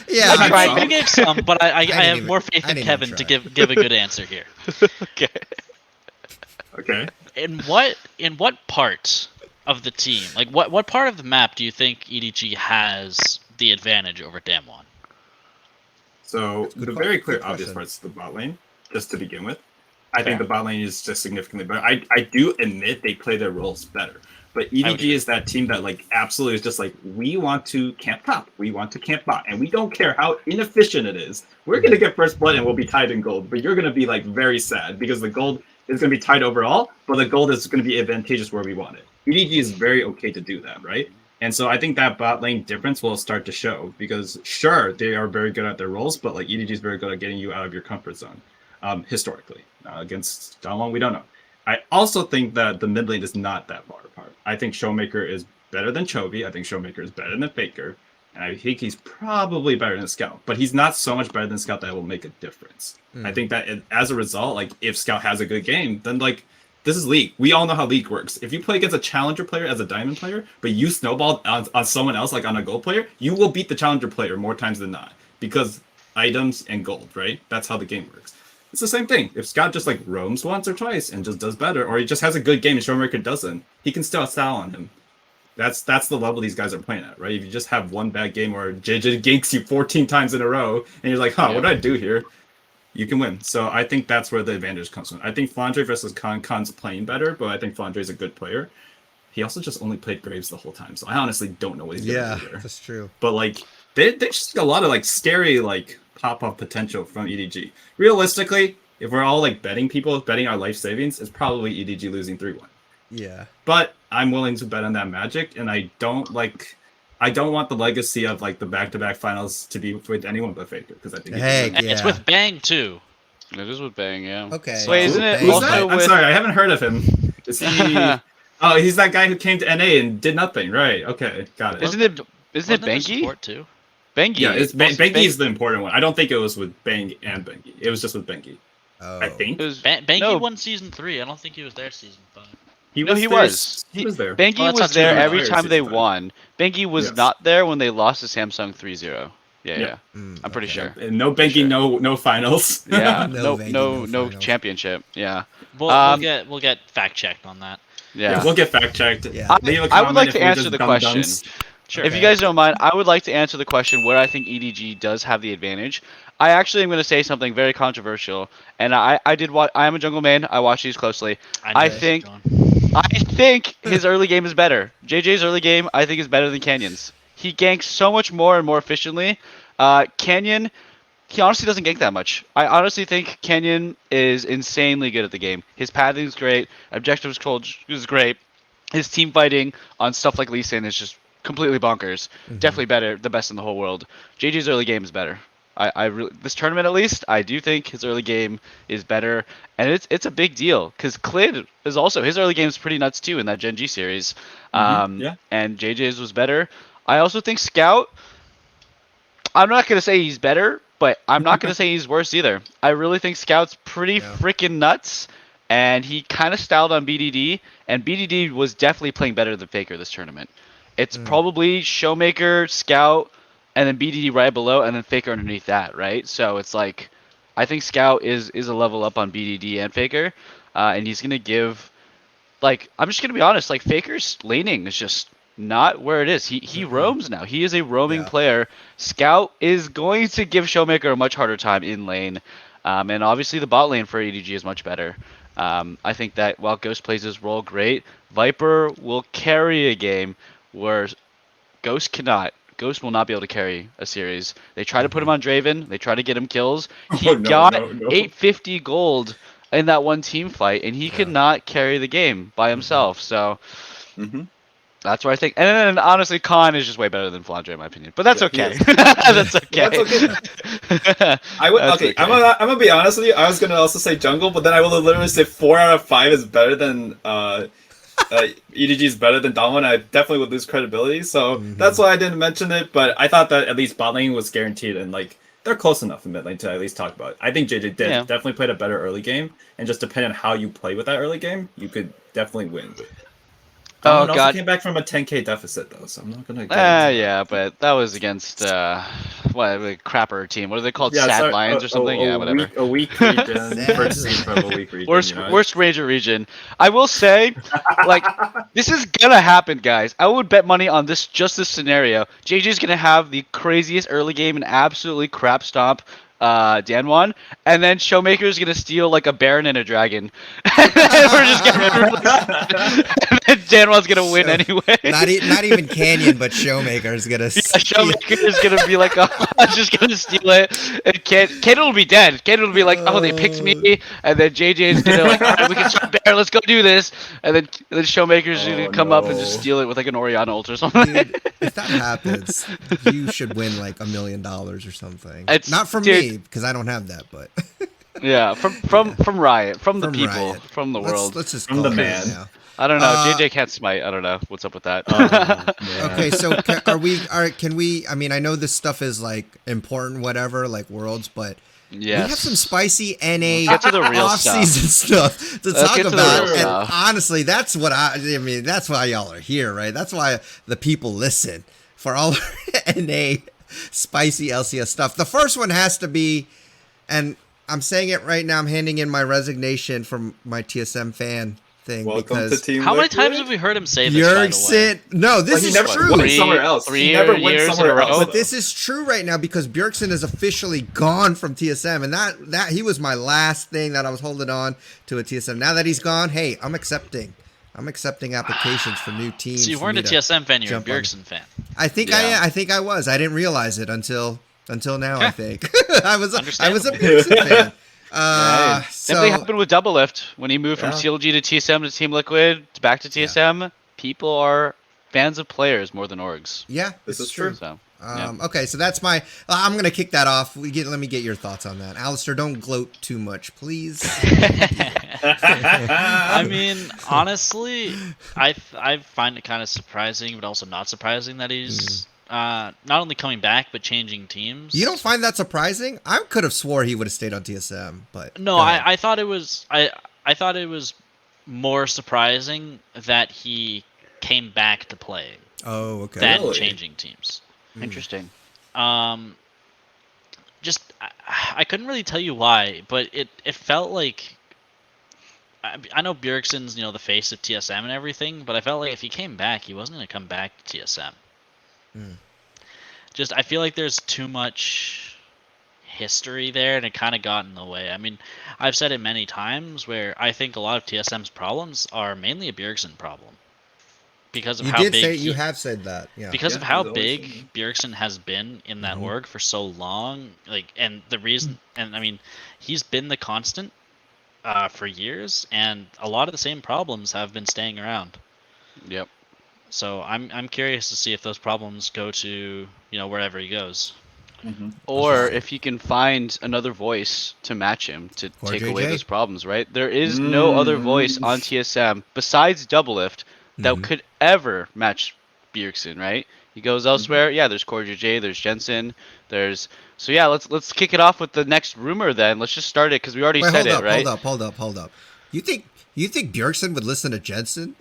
Yeah, I tried. You gave some, but I have more faith in Kevin to give a good answer here. Okay. In what part of the team, like what part of the map do you think EDG has the advantage over Damwon? So the very clear obvious part is the bot lane, just to begin with. I think the bot lane is just significantly better. I do admit they play their roles better. But EDG is that team that like absolutely is just like, we want to camp top, we want to camp bot, and we don't care how inefficient it is. We're gonna get first blood and we'll be tied in gold, but you're gonna be like very sad because the gold is gonna be tied overall, but the gold is gonna be advantageous where we want it. EDG is very okay to do that, right? And so I think that bot lane difference will start to show because sure, they are very good at their roles, but like EDG is very good at getting you out of your comfort zone, historically. Against Damwon, we don't know. I also think that the mid lane is not that far apart. I think Showmaker is better than Chovy. I think Showmaker is better than Faker. And I think he's probably better than Scout. But he's not so much better than Scout that it will make a difference. I think that as a result, like if Scout has a good game, then like this is League. We all know how League works. If you play against a Challenger player as a Diamond player, but you snowballed on someone else like on a Gold player, you will beat the Challenger player more times than not. Because items and gold, right? That's how the game works. It's the same thing. If Scott just like roams once or twice and just does better, or he just has a good game and Showmaker doesn't, he can still style on him. That's the level these guys are playing at, right? If you just have one bad game or JieJie ganks you 14 times in a row, and you're like, what did I do here? You can win. So I think that's where the advantage comes from. I think Flandre versus Khan's playing better, but I think Flandre's a good player. He also just only played Graves the whole time, so I honestly don't know what he's gonna do there. That's true. But like, they just got a lot of like scary like pop-up potential from EDG. Realistically, if we're all like betting our life savings, it's probably EDG losing 3-1. Yeah. But I'm willing to bet on that magic, and I don't want the legacy of like the back-to-back finals to be with anyone but Faker, because I think it's with Bang too. It is with Bang, yeah. Okay. So wait, isn't it Who's also that? with... I'm sorry, I haven't heard of him. Is he? Oh, he's that guy who came to NA and did nothing, right? Okay, got it. Isn't it Bengi? Too? Bengi. Yeah, Bengi is the important one. I don't think it was with Bang and Bengi. It was just with Bengi. Oh. I think. Bengi won season 3. I don't think he was there season 5. He was there. Bengi was there every time they won. Bengi was not there when they lost to Samsung 3-0. Yeah. I'm pretty sure. And no Bengi, no finals. Yeah, no championship. Yeah. We'll get fact checked on that. Yeah, we'll get fact checked. Yeah. I would like to answer the question. Sure. If you guys don't mind, I would like to answer the question where I think EDG does have the advantage. I actually am going to say something very controversial, and I am a jungle man. I watch these closely. I think his early game is better. JJ's early game, I think, is better than Canyon's. He ganks so much more and more efficiently. Canyon, he honestly doesn't gank that much. I honestly think Canyon is insanely good at the game. His pathing is great. Objectives control is great. His team fighting on stuff like Lee Sin is just completely bonkers. Definitely better, the best in the whole world. JJ's early game is better. I really, this tournament at least, I do think his early game is better, and it's a big deal because Clid is also, his early game is pretty nuts too in that GenG series. And JJ's was better. I also think Scout, I'm not gonna say he's better, but I'm not gonna say he's worse either. I really think Scout's pretty freaking nuts, and he kind of styled on BDD, and BDD was definitely playing better than Faker this tournament. It's probably Showmaker, Scout, and then BDD right below, and then Faker underneath that, right? So it's like, I think Scout is a level up on BDD and Faker, and he's gonna give, like, I'm just gonna be honest, like Faker's laning is just not where it is. He roams now. He is a roaming player. Scout is going to give Showmaker a much harder time in lane, and obviously the bot lane for ADG is much better. I think that while Ghost plays his role great, Viper will carry a game where Ghost cannot. Ghost will not be able to carry a series. They try to put him on Draven. They try to get him kills. He got 850 gold in that one team fight, and he could not carry the game by himself. So that's what I think. And then honestly, Khan is just way better than Flandre in my opinion. But that's okay. That's okay. I'm gonna be honest with you. I was gonna also say jungle, but then I will literally say 4 out of 5 is better than EDG is better than Dawn. I definitely would lose credibility, so that's why I didn't mention it. But I thought that at least bot lane was guaranteed, and like they're close enough in mid lane to at least talk about it. I think JieJie definitely played a better early game, and just depending on how you play with that early game, you could definitely win. Oh God! Came back from a 10k deficit though, so I'm not gonna. Yeah, but that was against what a crapper team. What are they called? Sad Lions or something? Whatever. A weak region. First team from a weak region. Worst major region. I will say, like, this is gonna happen, guys. I would bet money on this. Just this scenario. JJ's gonna have the craziest early game and absolutely crap stomp Danwon, and then Showmaker's gonna steal like a Baron and a Dragon. And then we're just gonna and then Danwon's gonna win anyway. Not even Canyon, but Showmaker's gonna Showmaker's gonna be like, just gonna steal it. And Canyon will be dead. Canyon will be like, oh, they picked me, and then JJ's gonna like, all right, we can start Baron, let's go do this. And then Showmaker's gonna come up and just steal it with like an Orianna ult or something. Dude, if that happens, you should win like $1 million or something. Not from me, because I don't have that, but yeah, from Riot, from the people, Riot. From the world, let's just from the man. Now. I don't know. JJ can't smite. I don't know what's up with that. Okay, so can we? I mean, I know this stuff is like important, whatever, like worlds, but we have some spicy NA off-season stuff to talk about. And honestly, that's what I mean. That's why y'all are here, right? That's why the people listen for all NA spicy LCS stuff. The first one has to be, and I'm saying it right now, I'm handing in my resignation from my TSM fan thing. Welcome because to Team How many Liquid. times have we heard him say this, by the way? Bjergsen. No, this He is never true. went somewhere else. Three He never went years in a somewhere row. else. But this is true right now because Bjergsen is officially gone from TSM, and that he was my last thing that I was holding on to at TSM. Now that he's gone, hey, I'm accepting applications for new teams. So you for me weren't a to TSM fan, you're a jump on. Bjergsen fan. I think Yeah. I think I was. I didn't realize it until now. I think I was a Understandable. Bjergsen fan. Right. Same thing So happened with Double Lift when he moved from Yeah. CLG to TSM to Team Liquid back to TSM. People are fans of players more than orgs. yeah, This it's is true. So Okay, so that's my. I'm gonna kick that off. Let me get your thoughts on that, Alistair. Don't gloat too much, please. I mean, honestly, I find it kind of surprising, but also not surprising that he's not only coming back but changing teams. You don't find that surprising? I could have swore he would have stayed on TSM, but No, go ahead. I thought it was I thought it was more surprising that he came back to playing Oh, okay. than Really? changing teams. interesting. Just I couldn't really tell you why, but it felt like I know Bjergsen's the face of TSM and everything, but I felt like if he came back, he wasn't gonna come back to TSM. Just I feel like there's too much history there, and it kind of got in the way. I mean, I've said it many times where I think a lot of TSM's problems are mainly a Bjergsen problem because of You how did big say he- you have said that. Yeah. because Yeah, of how he's always big been- Bjergsen has been in that Mm-hmm. org for so long, and the reason, and I mean, he's been the constant for years, and a lot of the same problems have been staying around. Yep. So I'm curious to see if those problems go to wherever he goes. Or if he can find another voice to match him to Or take away JieJie. those problems, right? There is no other voice on TSM besides Double Lift that could ever match Bjergsen, right? He goes elsewhere. Yeah, there's JieJie, there's Jensen, there's let's kick it off with the next rumor then. Let's just start it because we already Wait, said hold it, right? Hold up. You think Bjergsen would listen to Jensen?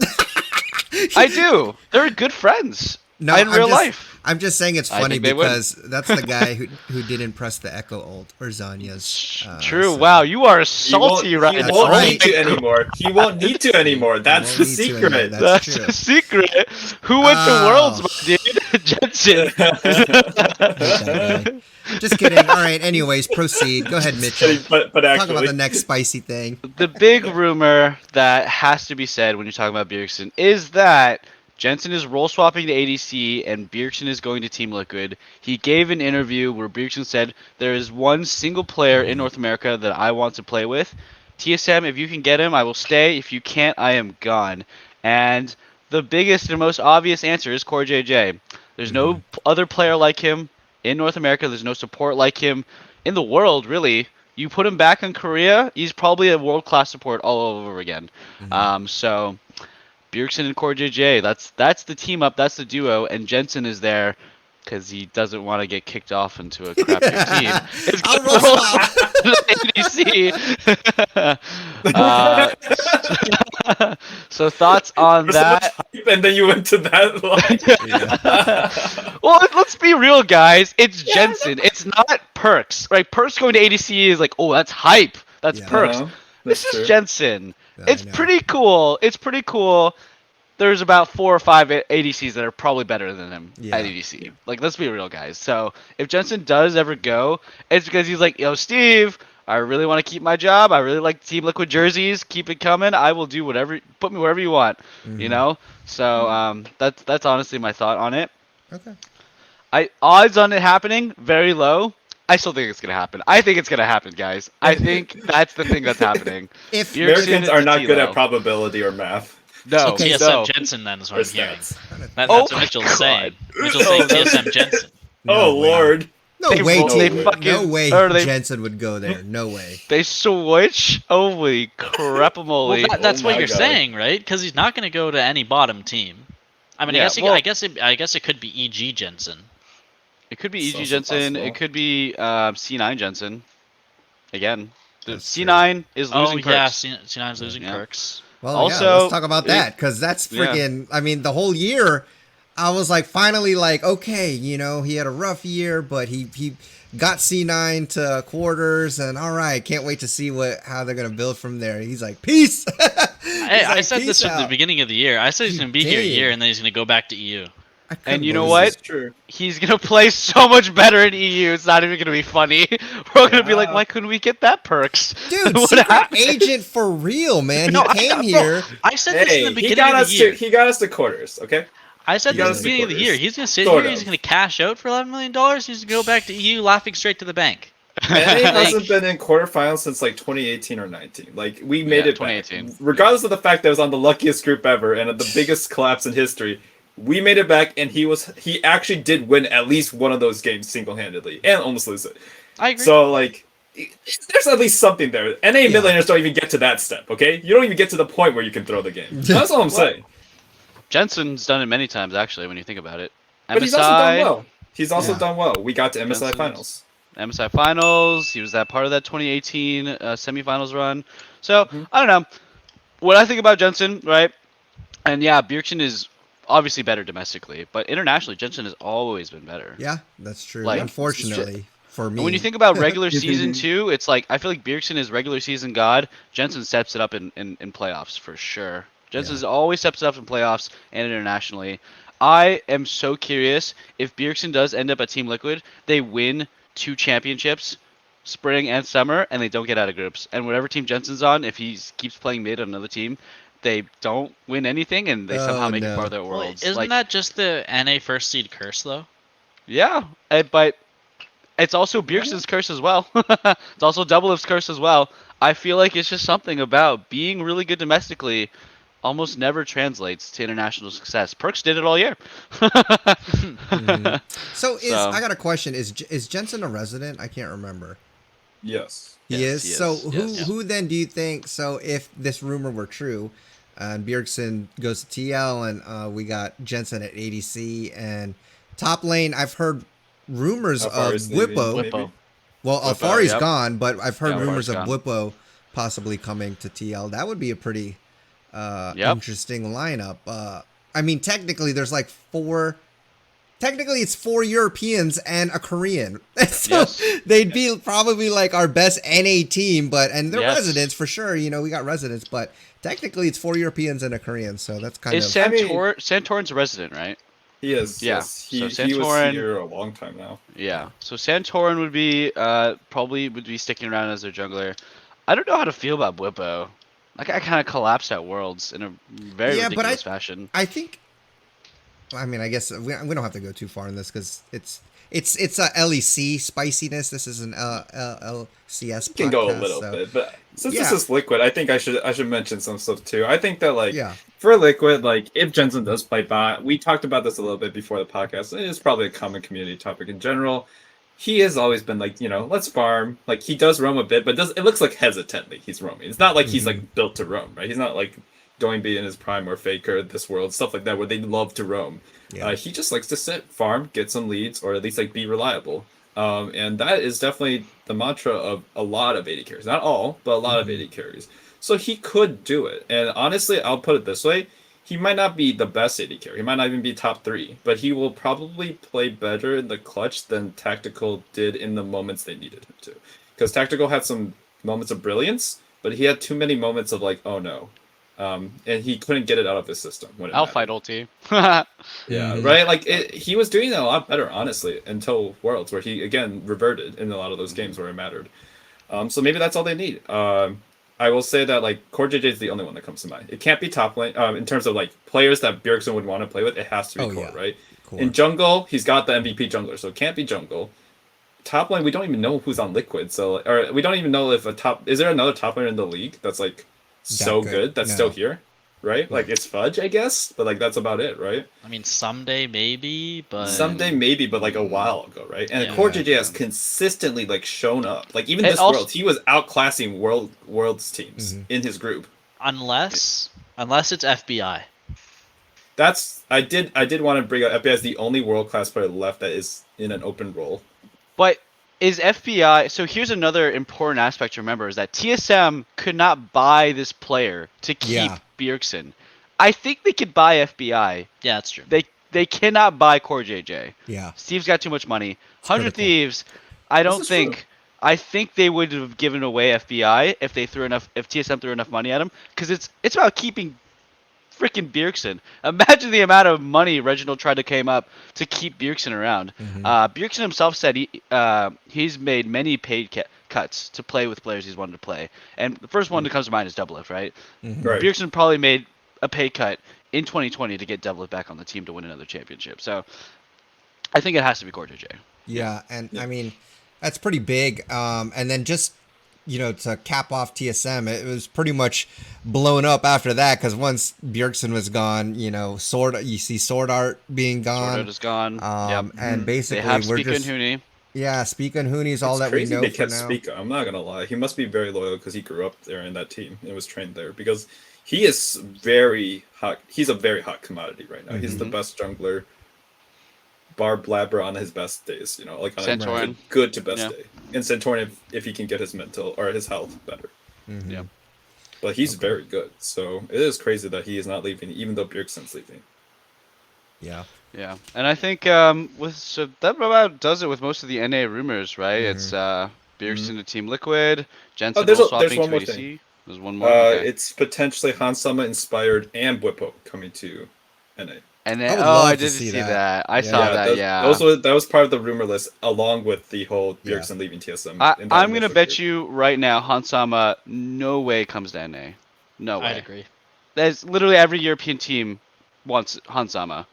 I do. They're good friends. No, in real just, life. I'm just saying it's I funny think they would. because that's the guy who didn't press the Echo ult or Zanya's. True. so- Wow, you are salty right He now. won't right. need to anymore. He won't need to anymore. That's the won't need to anymore. secret. That's That's true. a secret. Who went to Oh. Worlds, my dude? Jensen. That guy. Just kidding. All right. Anyways, proceed. Go ahead, Mitchell. but Talk about actually, the next spicy thing. The big rumor that has to be said when you're talking about Bjergsen is that Jensen is role swapping to ADC and Bjergsen is going to Team Liquid. He gave an interview where Bjergsen said, "There is one single player in North America that I want to play with. TSM, if you can get him, I will stay. If you can't, I am gone." And the biggest and most obvious answer is JieJie. There's no other player like him in North America. There's no support like him in the world, really. You put him back in Korea, he's probably a world-class support all over again. So Bjergsen and JieJie, that's the team up, that's the duo, and Jensen is there because he doesn't want to get kicked off into a crappier team. It's I'll gonna roll roll out. ADC. So thoughts on that? and then you went to that line. Well, let's be real, guys. It's Jensen. It's not Perkz, right? Perkz going to ADC is like, oh, that's hype. That's Yeah. Perkz. Uh-huh. This That's is true. Jensen. Yeah, It's I know. pretty cool. It's pretty cool. There's about 4 or 5 ADCs that are probably better than him Yeah. at ADC. Like, let's be real, guys. So if Jensen does ever go, it's because he's like, yo, Steve, I really want to keep my job. I really like Team Liquid jerseys. Keep it coming. I will do whatever. Put me wherever you want. You know. So that's honestly my thought on it. Okay. Odds on it happening very low. I still think it's gonna happen. I think it's gonna happen, guys. I think that's the thing that's happening. If Bjergsen Americans is are the not good T-Lo. at probability or math. No, Okay, TSM no. Jensen then is what Or I'm hearing. stats. That's Oh what my Mitchell's God. saying. Mitchell's saying TSM Jensen. Oh way. lord. No They way, roll- they T- fucking- no way or they- Jensen would go there. No way. They switch. Holy crap-a-moly. Well, that's Oh what my you're God. saying, right? Because he's not going to go to any bottom team. I mean, Yeah, I guess it could be EG Jensen. It could be It's EG also Jensen. possible. It could be C9 Jensen. Again, the That's C9 is losing Oh yeah, Perkz. C9's losing Yeah. Perkz. Well, Also, yeah, let's talk about it- that because that's yeah. friggin'. I mean, the whole year, I was like, finally, like, okay, you know, he had a rough year, but he got C9 to quarters, and all right, can't wait to see how they're gonna build from there. He's like, peace. I like, said this "Peace at the out." beginning of the year. I said he's You going to be here a did. year and then he's going to go back to EU. I couldn't And you know believe what? This is true. He's gonna play so much better in EU. It's not even gonna be funny. We're gonna be like, Yeah. why couldn't we get that Perkz? Dude, What secret happened? agent for real, man. He No, came here. I said this in the Hey, beginning of the year. he got us to quarters, okay? I said he this got at us the to beginning of the year. quarters. He's going to sit Sort here. He's of. going to cash out for $11 million. He's going to go back to EU laughing straight to the bank. NA hasn't been in quarterfinals since like 2018 or 19. Like we made it back. 2018. Regardless of the fact that it was on the luckiest group ever and the biggest collapse in history, we made it back, and he actually did win at least one of those games single-handedly and almost lose it. I agree. So like, there's at least something there. NA mid laners don't even get to that step. Okay, you don't even get to the point where you can throw the game. That's all I'm saying. Jensen's done it many times actually when you think about it. But he's also done MSI, well. He's also Yeah. done well. We got to MSI Jensen's- finals. MSI finals. He was that part of that 2018 semifinals run. So I don't know what I think about Jensen, right? And yeah, Bjergsen is obviously better domestically, but internationally, Jensen has always been better. Yeah, that's true. Like, Unfortunately for me. And when you think about regular season too, it's like I feel like Bjergsen is regular season god. Jensen steps it up in playoffs for sure. Jensen always steps it up in playoffs and internationally. I am so curious if Bjergsen does end up at Team Liquid, they win 2 championships, spring and summer, and they don't get out of groups. And whatever team Jensen's on, if he keeps playing mid on another team, they don't win anything and they somehow make it part of their Well, worlds. isn't Like, that just the NA first seed curse, though? yeah, but it's also Bjergsen's curse as well. It's also Doublelift's curse as well. I feel like it's just something about being really good domestically almost never translates to international success. Perkz did it all year. So So- I got a question. Is Jensen a resident? I can't remember. Yes. He Yes, is. he is. So Yes. who then do you think? So if this rumor were true, and Bjergsen goes to TL, and we got Jensen at ADC, and top lane, I've heard rumors of Alfari's leaving, Bwipo. maybe. Bwipo. Well, Bwipo, Alfari's yep. gone, but I've heard Yeah, rumors of Alfari's Bwipo possibly coming to TL. That would be a pretty Yep. interesting lineup. I mean, technically, there's like 4. Technically, it's 4 Europeans and a Korean. So Yes. they'd be probably like our best NA team, and they're Yes. residents for sure. You know, we got residents, but technically it's 4 Europeans and a Korean. So that's kind Is of. Santorin's a resident, right? He is. Yeah. Yes. So He was Santorin- here a long time now. Yeah. So Santorin would be probably would be sticking around as their jungler. I don't know how to feel about Bwipo. Like I kind of collapsed at Worlds in a very Yeah, but ridiculous fashion. I think. I mean, I guess we don't have to go too far in this because it's a LEC spiciness. This is an LCS. Can go a podcast, little so- bit, but since Yeah. this is Liquid, I think I should mention some stuff too. I think that like Yeah. for Liquid, like if Jensen does play bot, we talked about this a little bit before the podcast. It is probably a common community topic in general. He has always been like, let's farm. Like he does roam a bit, but it looks like hesitantly he's roaming. It's not like he's like built to roam, right? He's not like Doingby in his prime or Faker, this world, stuff like that, where they love to roam. Yeah. He just likes to sit, farm, get some leads, or at least like be reliable. And that is definitely the mantra of a lot of AD carries. Not all, but a lot of AD carries. So he could do it. And honestly, I'll put it this way. He might not be the best AD carry. He might not even be top 3. But he will probably play better in the clutch than Tactical did in the moments they needed him to. Because Tactical had some moments of brilliance, but he had too many moments of like, oh no. And he couldn't get it out of his system. When it I'll mattered. fight ulti. Yeah, right. Like he was doing it a lot better, honestly, until Worlds, where he again reverted in a lot of those games where it mattered. So maybe that's all they need. I will say that like Core JieJie is the only one that comes to mind. It can't be top lane in terms of like players that Bjergsen would want to play with. It has to be Core, right? Core. In jungle, he's got the MVP jungler, so it can't be jungle. Top lane, we don't even know who's on Liquid, or we don't even know if is there another top laner in the league that's like so good that's still here, right? Like it's Fudge, I guess, but like that's about it, right? I mean, someday maybe, but Someday maybe, but like a while ago, right? And Yeah. Core JieJie has consistently like shown up. Like even And this also- world, he was outclassing world's teams in his group. unless it's FBI. I did want to bring up FBI as the only world class player left that is in an open role. But is FBI? So here's another important aspect to remember: is that TSM could not buy this player to keep Yeah. Bjergsen. I think they could buy FBI. Yeah, that's true. They cannot buy Core JieJie. Yeah. Steve's got too much money. 100 critical. Thieves, I don't is think I think they would have given away FBI if TSM threw enough money at him, because it's about keeping freaking Bjergsen. Imagine the amount of money Reginald tried to came up to keep Bjergsen around. Bjergsen himself said he's made many paid cuts to play with players he's wanted to play, and the first one that comes to mind is Doublelift, right? Right. Bjergsen probably made a pay cut in 2020 to get Doublelift back on the team to win another championship. So I think it has to be Core JieJie. Yeah, and I mean, that's pretty big. And then just, to cap off TSM, it was pretty much blown up after that, because once Bjergsen was gone, you see Sword Art being gone. Sword Art is gone. And basically they have we're Spica just... and Huni. Yeah, Spica and Huni is all that we know they for kept now. Spica. I'm not gonna lie. He must be very loyal because he grew up there in that team and was trained there. Because he is very hot. He's a very hot commodity right now. He's the best jungler, bar Blabber on his best days. Like on a good to best day. And Santorin if he can get his mental or his health better. Yeah. But he's very good. So it is crazy that he is not leaving, even though Bjergsen's leaving. Yeah. Yeah, and I think that about does it with most of the NA rumors, right? It's Bjergsen to Team Liquid, Jensen there's swapping one to more ADC. thing. There's one more. Okay. It's potentially Hansama inspired and Bwipo coming to NA. And I then, would love I to did see see that. that. I saw that. That was part of the rumor list, along with the whole Bjergsen leaving TSM. I'm gonna bet you right now, Hansama no way comes to NA. No way. I'd agree. There's literally every European team wants Hansama.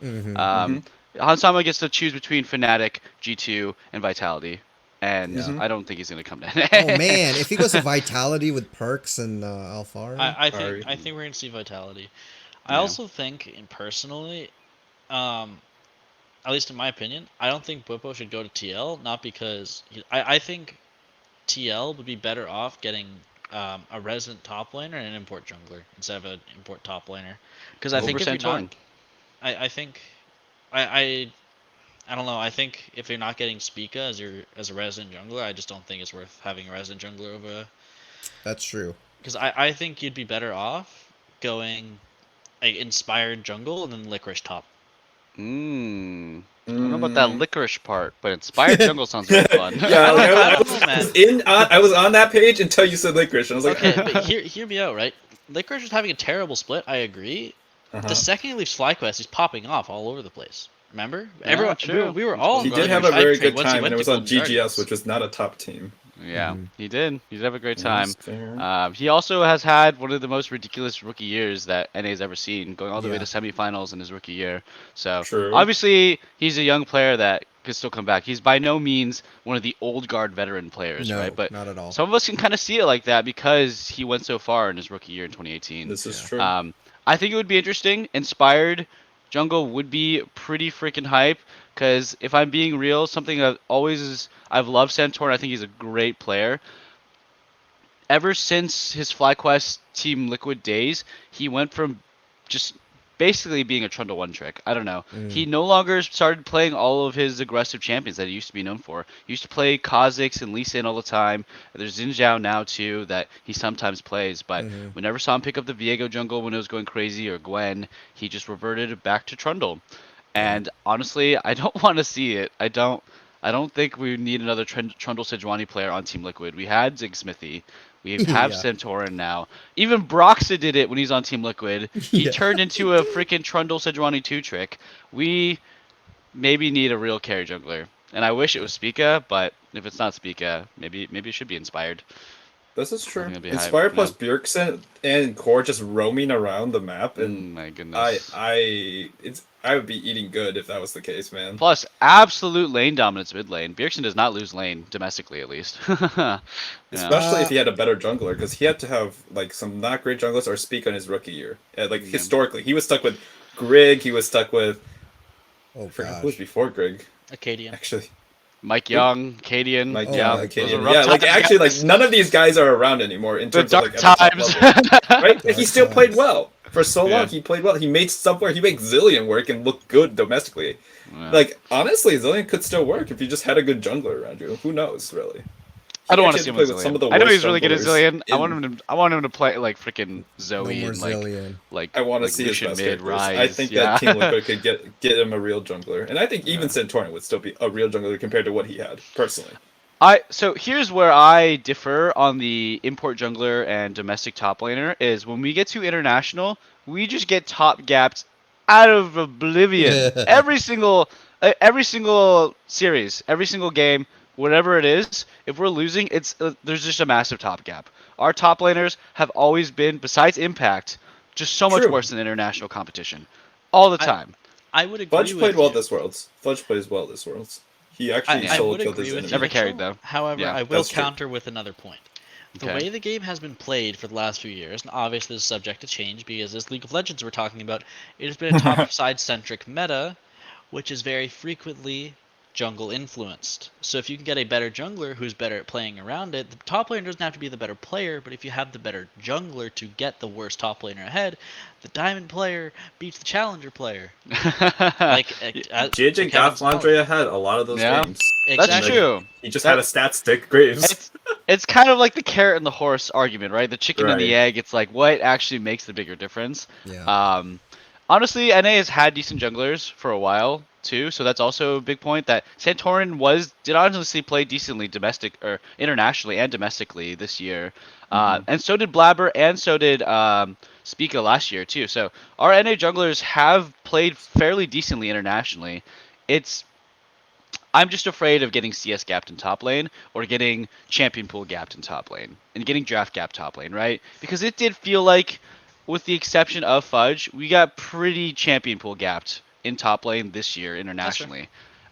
Hansama gets to choose between Fnatic, G2, and Vitality, and I don't think he's gonna come to NA. Oh man, if he goes to Vitality with Perkz and Alfaro, I think we're gonna see Vitality. I also think, personally, at least in my opinion, I don't think Bwipo should go to TL. Not because I think TL would be better off getting a resident top laner and an import jungler instead of an import top laner. Because I think if you're not, I think I don't know. I think if you're not getting Spica as a resident jungler, I just don't think it's worth having a resident jungler over. That's true. Because I think you'd be better off going inspired jungle and then licorice top. I don't know about that licorice part, but inspired jungle sounds really fun. Yeah, I was on that page until you said licorice, and I was like, okay, but hear me out, right? Licorice was having a terrible split. I agree. The second he leaves FlyQuest, he's popping off all over the place. Remember? Yeah, everyone, we were all. He did have a very good time, and it was on GGS, which was not a top team. Yeah, he did. He did have a great time. He also has had one of the most ridiculous rookie years that NA's ever seen, going all the way to semifinals in his rookie year. So obviously, he's a young player that could still come back. He's by no means one of the old guard veteran players, right? But not at all. Some of us can kind of see it like that because he went so far in his rookie year in 2018. This is true. I think it would be interesting. Inspired jungle would be pretty freaking hype. Because if I'm being real, something that I've loved Santorin. I think he's a great player. Ever since his FlyQuest Team Liquid days, he went from just basically being a Trundle one trick. I don't know. He no longer started playing all of his aggressive champions that he used to be known for. He used to play Kha'Zix and Lee Sin all the time. There's Xin Zhao now too that he sometimes plays, but we never saw him pick up the Viego jungle when it was going crazy or Gwen. He just reverted back to Trundle. And honestly, I don't want to see it. I don't think we need another Trundle Sejuani player on Team Liquid. We had Zig Smithy. We have Santorin now. Even Broxa did it when he's on Team Liquid. He turned into a freaking Trundle Sejuani 2 trick. We maybe need a real carry jungler. And I wish it was Spica, but if it's not Spica, maybe it should be Inspired. This is true. Inspired plus Bjergsen and Core just roaming around the map, and my goodness, I would be eating good if that was the case, man. Plus, absolute lane dominance mid lane. Bjergsen does not lose lane domestically, at least. Especially if he had a better jungler, because he had to have like some not great junglers or speak on his rookie year. Historically, he was stuck with Grig. He was stuck with who was before Grig? Acadian. Actually. Mike Young, Cadian. Acadian. None of these guys are around anymore in terms of times. Right? He still played well. For so long, he played well. He made Zilean work and look good domestically. Yeah. Honestly, Zilean could still work if you just had a good jungler around you. Who knows, really? I don't want to see him with Zilean. I know he's really good at Zilean. I want him to play like freaking Zoe and I want to see his best mid Rise. I think that Team Liquid could get him a real jungler, and I think even Santorin would still be a real jungler compared to what he had personally. So here's where I differ on the import jungler and domestic top laner is when we get to international, we just get top gapped out of oblivion. Every single series, every single game, whatever it is, if we're losing, it's there's just a massive top gap. Our top laners have always been, besides Impact, just so much True. worse than international competition, all the time. I would agree Fudge with played well you. this Worlds. Fudge plays well this Worlds. He actually I solo would killed agree his with enemy. you, Never carried, Mitchell. though. However, Yeah, I will that's true. counter with another point. The Okay. way the game has been played for the last few years, and obviously this is subject to change because this League of Legends we're talking about, it has been a top side-centric meta, which is very frequently jungle influenced. So if you can get a better jungler who's better at playing around it, the top laner doesn't have to be the better player, but if you have the better jungler to get the worst top laner ahead, the diamond player beats the challenger player. Like JieJie got Flandre ahead a lot of those Yeah. games. That's Exactly. true. He just had a stat stick, Graves. It's kind of like the carrot and the horse argument, right? The chicken and the Right. egg. It's like what actually makes the bigger difference. Yeah. Honestly, NA has had decent junglers for a while too, so that's also a big point. That Santorin did honestly play decently domestic or internationally and domestically this year, and so did Blabber and so did Spica last year too. So our NA junglers have played fairly decently internationally. I'm just afraid of getting CS gapped in top lane or getting champion pool gapped in top lane and getting draft gapped top lane, right? Because it did feel like, with the exception of Fudge, we got pretty champion pool gapped in top lane this year internationally.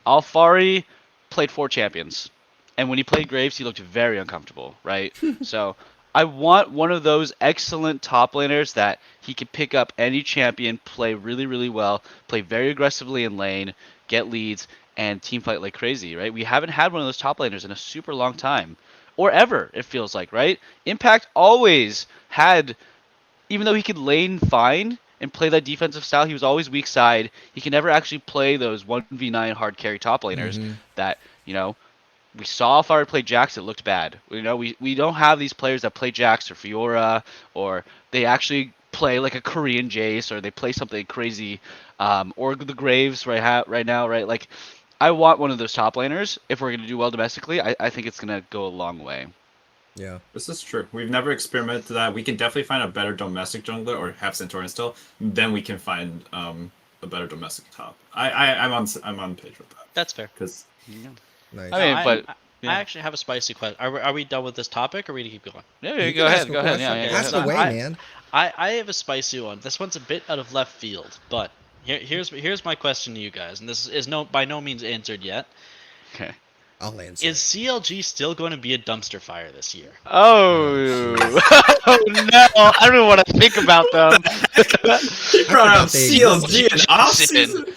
Alfari played 4 champions, and when he played Graves, he looked very uncomfortable, right? So I want one of those excellent top laners that he could pick up any champion, play really, really well, play very aggressively in lane, get leads, and team fight like crazy, right? We haven't had one of those top laners in a super long time. Or ever, it feels like, right? Impact always had, even though he could lane fine and play that defensive style, he was always weak side. He can never actually play those 1v9 hard carry top laners that, we saw if I play Jax, it looked bad. We don't have these players that play Jax or Fiora, or they actually play like a Korean Jace, or they play something crazy, or the Graves right now, right? Like, I want one of those top laners. If we're going to do well domestically, I think it's going to go a long way. Yeah. This is true. We've never experimented that. We can definitely find a better domestic jungler or have Santorin still. Then we can find a better domestic top. I'm on page with that. That's fair. Because Nice. I mean, I actually have a spicy question. Are we done with this topic, or are we to keep going? Yeah, go ahead. Go ahead. Yeah, Ask go ahead. away, man. I have a spicy one. This one's a bit out of left field, but here's my question to you guys, and this is by no means answered yet. Okay. I'll answer. Is CLG still going to be a dumpster fire this year? Oh, oh no! I don't know what to think about them. he brought up CLG in offseason.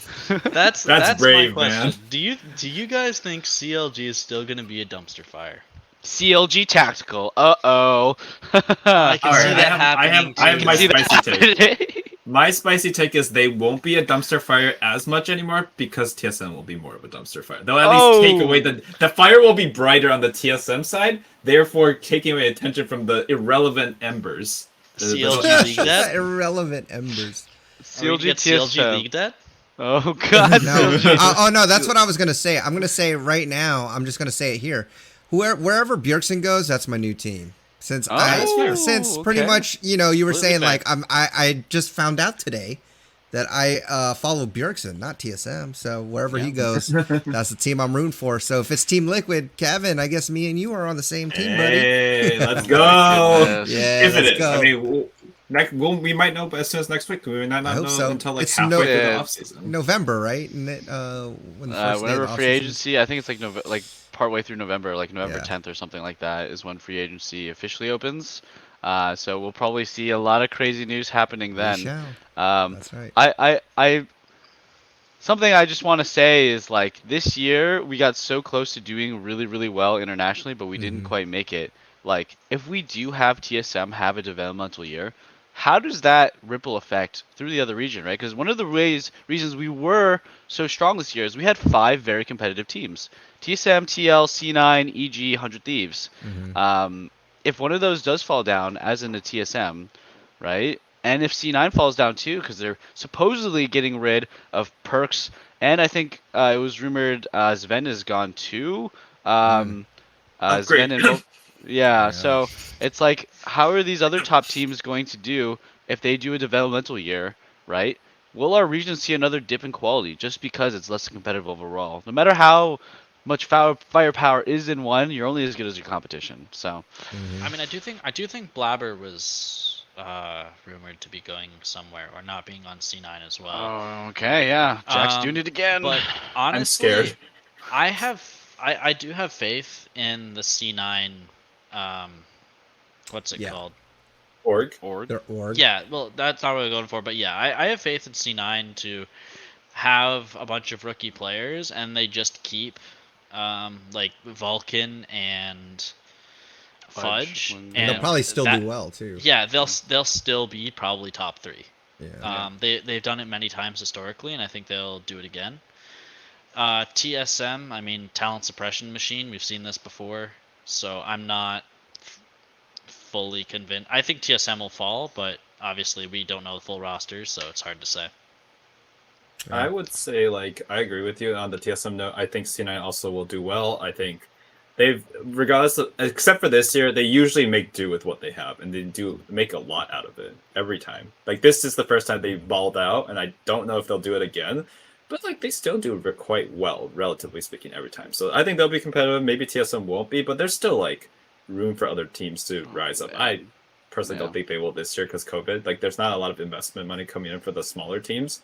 That's brave, my question. man. Do you guys think CLG is still going to be a dumpster fire? CLG tactical. Uh-oh. I can see Alright, that happening. I have my See that spicy take. happening? My spicy take is they won't be a dumpster fire as much anymore because TSM will be more of a dumpster fire. They'll at least take away the fire will be brighter on the TSM side, therefore taking away attention from the irrelevant embers. CLG League Dead? Irrelevant embers. CLG TSM. League Dead? Oh god. No. Oh no, that's what I was gonna say. I'm gonna say right now. I'm just gonna say it here. Wherever Bjergsen goes, that's my new team. Since pretty much you were saying like I just found out today that I follow Bjergsen, not TSM. So wherever he goes, that's the team I'm rooting for. So if it's Team Liquid, Kevin, I guess me and you are on the same team, buddy. Hey, let's go! Yeah, if it let's is, go. I mean, we might know as soon as next week. We might not know so. until like It's halfway through the offseason. November, right? And when the first Whenever day of free offseason- agency, I think it's like partway through November, like November Yeah. 10th or something like that, is when free agency officially opens. So we'll probably see a lot of crazy news happening then. We shall. That's right. I something I just want to say is like this year we got so close to doing really, really well internationally, but we didn't quite make it. Like if we do have TSM have a developmental year, how does that ripple effect through the other region, right? Because one of the reasons we were so strong this year is we had 5 very competitive teams: TSM, TL, C9, EG, 100 Thieves. If one of those does fall down, as in the TSM, right? And if C9 falls down too, because they're supposedly getting rid of Perkz, and I think it was rumored Sven is gone too. Sven and Bo- Yeah. so it's like, how are these other top teams going to do if they do a developmental year, right? Will our region see another dip in quality just because it's less competitive overall? No matter how much firepower is in one, you're only as good as your competition. So, I mean, I do think Blabber was rumored to be going somewhere or not being on C9 as well. okay, yeah, Jack's doing it again. But I'm honestly, scared. I do have faith in the C9. What's it called? Org. Their org. Yeah, well, that's not what I'm going for, but yeah, I have faith in C9 to have a bunch of rookie players, and they just keep like Vulcan and Fudge, And And they'll probably still that- do well too. Yeah, they'll still be probably top 3. Yeah. They've done it many times historically, and I think they'll do it again. TSM, I mean, talent suppression machine. We've seen this before, so I'm not fully convinced. I think TSM will fall, but obviously we don't know the full rosters, so it's hard to say. I would say, like, I agree with you on the TSM note. I think C9 also will do well. I think they've, regardless of, except for this year, they usually make do with what they have, and they do make a lot out of it every time. Like, this is the first time they balled out, and I don't know if they'll do it again, but, like, they still do quite well, relatively speaking, every time. So I think they'll be competitive. Maybe TSM won't be, but there's still, like, room for other teams to rise up. I personally don't think they will this year because COVID. Like, there's not a lot of investment money coming in for the smaller teams.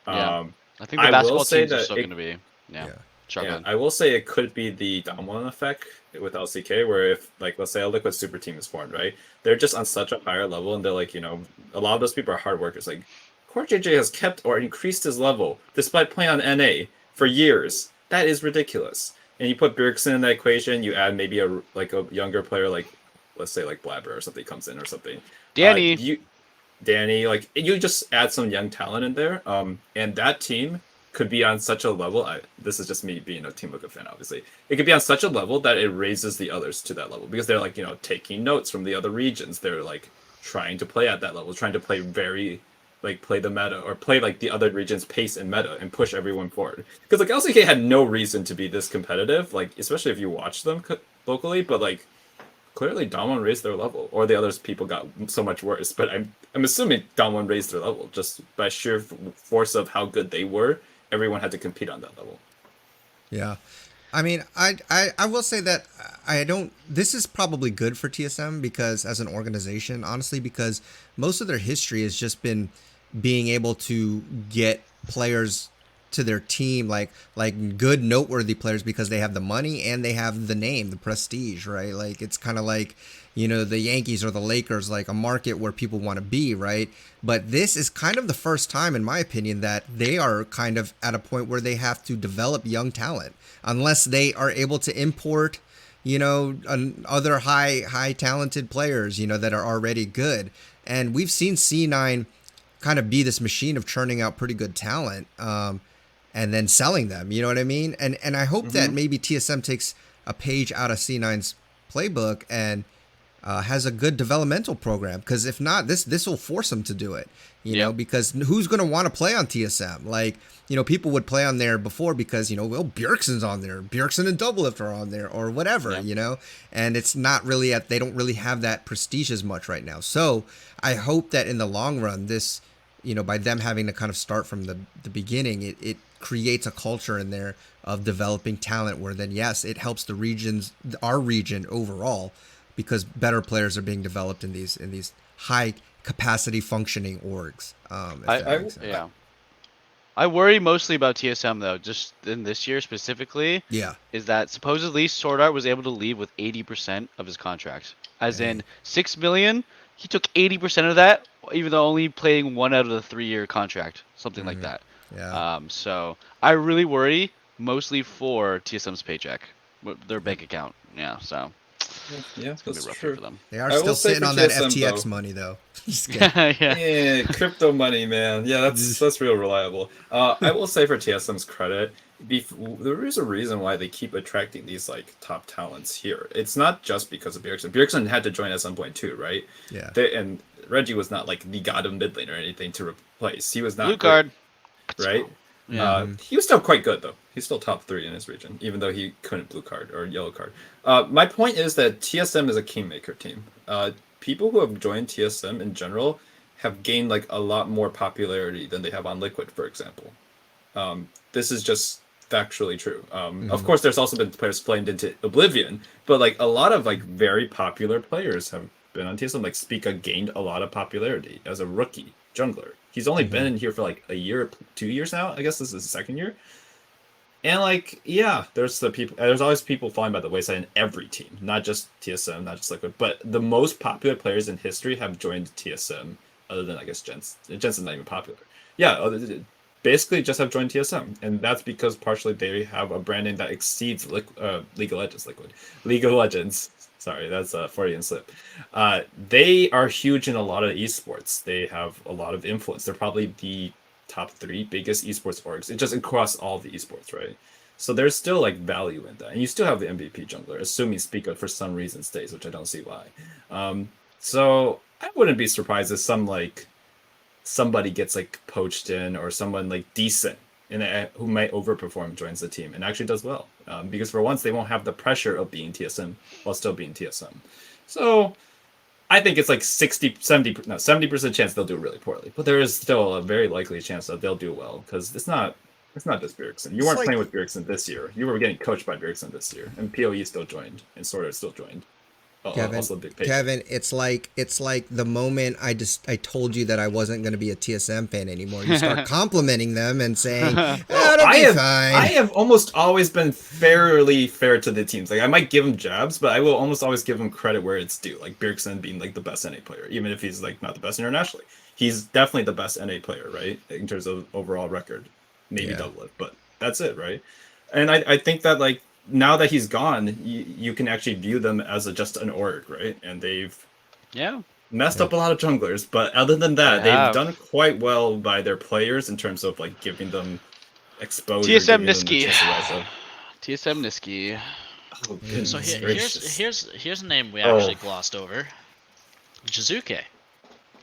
I think the basketball teams are still going to be struggling. I will say it could be the Damwon effect with LCK, where if, like, let's say a Liquid Super team is formed, right? They're just on such a higher level, and they're like, you know, a lot of those people are hard workers. Like, Core JieJie has kept or increased his level despite playing on NA for years. That is ridiculous. And you put Bjergsen in that equation, you add maybe a younger player, like, let's say like Blabber or something comes in or something. Danny, like, you just add some young talent in there, and that team could be on such a level. This is just me being a Team Liquid fan, obviously. It could be on such a level that it raises the others to that level because they're, like, you know, taking notes from the other regions. They're, like, trying to play at that level, trying to play play the meta or play, like, the other region's pace and meta and push everyone forward. Because, like, LCK had no reason to be this competitive, like, especially if you watch them locally, but, like, clearly Damwon raised their level, or the others people got so much worse. But I'm assuming Damwon raised their level just by sheer force of how good they were. Everyone had to compete on that level. Yeah. I mean, I will say that this is probably good for TSM because as an organization, honestly, because most of their history has just been being able to get players to their team, like good noteworthy players, because they have the money and they have the name, the prestige, right? Like, it's kind of like, you know, the Yankees or the Lakers, like a market where people want to be, right? But this is kind of the first time, in my opinion, that they are kind of at a point where they have to develop young talent, unless they are able to import, you know, other high talented players, you know, that are already good. And we've seen C9 kind of be this machine of churning out pretty good talent, and then selling them, you know what I mean? And I hope that maybe TSM takes a page out of C9's playbook and has a good developmental program, because if not, this will force them to do it, you know, because who's going to want to play on TSM? Like, you know, people would play on there before because, you know, well, Bjergsen's on there, Bjergsen and Doublelift are on there, or whatever, you know, and it's not really they don't really have that prestige as much right now. So I hope that in the long run, this, you know, by them having to kind of start from the beginning, it creates a culture in there of developing talent where then, yes, it helps our region overall, because better players are being developed in these high capacity functioning orgs. I worry mostly about TSM though, just in this year specifically. Yeah. Is that supposedly Sword Art was able to leave with 80% of his contracts. As in 6 million, he took 80% of that, even though only playing 1 out of the 3-year contract, something like that. Yeah. So I really worry mostly for TSM's paycheck, their bank account. Yeah, so Yeah, it's gonna be rough true. for them. They are I still will say sitting for on that TSM FTX though- money though. Just kidding. Yeah, crypto money, man. Yeah, that's real reliable. I will say for TSM's credit, there is a reason why they keep attracting these, like, top talents here. It's not just because of Bjergsen. Bjergsen had to join at some point too, right? Yeah. And Reggie was not like the god of mid lane or anything to replace. He was not Blue card. right? He was still quite good though. He's still top 3 in his region, even though he couldn't blue card or yellow card. My point is that TSM is a kingmaker team. People who have joined TSM in general have gained like a lot more popularity than they have on Liquid, for example. This is just factually true. Of course, there's also been players playing into Oblivion, but like a lot of like very popular players have been on TSM. Like Spica gained a lot of popularity as a rookie jungler. He's only been in here for like a year, 2 years now. I guess this is his second year. And like, yeah, there's always people falling by the wayside in every team, not just TSM, not just Liquid, but the most popular players in history have joined TSM, other than I guess Jensen. Jensen's not even popular. Yeah, basically just have joined TSM, and that's because partially they have a branding that exceeds League of Legends. Sorry, that's a Freudian slip. They are huge in a lot of esports. They have a lot of influence. They're probably the top 3 biggest esports orgs. It just across all the esports, right? So there's still like value in that, and you still have the MVP jungler, assuming Spica for some reason stays, which I don't see why. So I wouldn't be surprised if somebody gets like poached in, or someone like decent who might overperform joins the team and actually does well, because for once they won't have the pressure of being TSM while still being TSM. So I think it's like 70% chance they'll do really poorly, but there is still a very likely chance that they'll do well, because it's not just Bjergsen. You weren't playing with Bjergsen this year. You were getting coached by Bjergsen this year, and PoE still joined, and Sorter still joined. Kevin, it's like the moment I told you that I wasn't going to be a TSM fan anymore. You start complimenting them and saying, "That'll be fine." I have almost always been fairly fair to the teams. Like I might give them jabs, but I will almost always give them credit where it's due. Like Bjergsen being like the best NA player, even if he's like not the best internationally, he's definitely the best NA player, right? In terms of overall record, maybe double it, but that's it, right? And I think that like, now that he's gone, you can actually view them as just an org, right? And they've messed up a lot of junglers, but other than that, they've done quite well by their players in terms of like giving them exposure. TSM Niski. TSM Niski. Oh, so here's a name we actually glossed over. JieJie.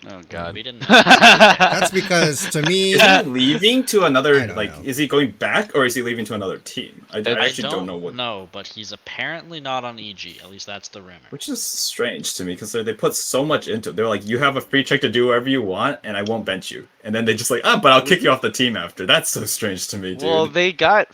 Oh God, we didn't. That's because to me, is he leaving to another? Like, is he going back, or is he leaving to another team? I actually don't know what. No, but he's apparently not on EG. At least that's the rumor. Which is strange to me, because they put so much into it. They're like, you have a free check to do whatever you want, and I won't bench you. And then they just like, but I'll kick you off the team after. That's so strange to me, dude. Well, they got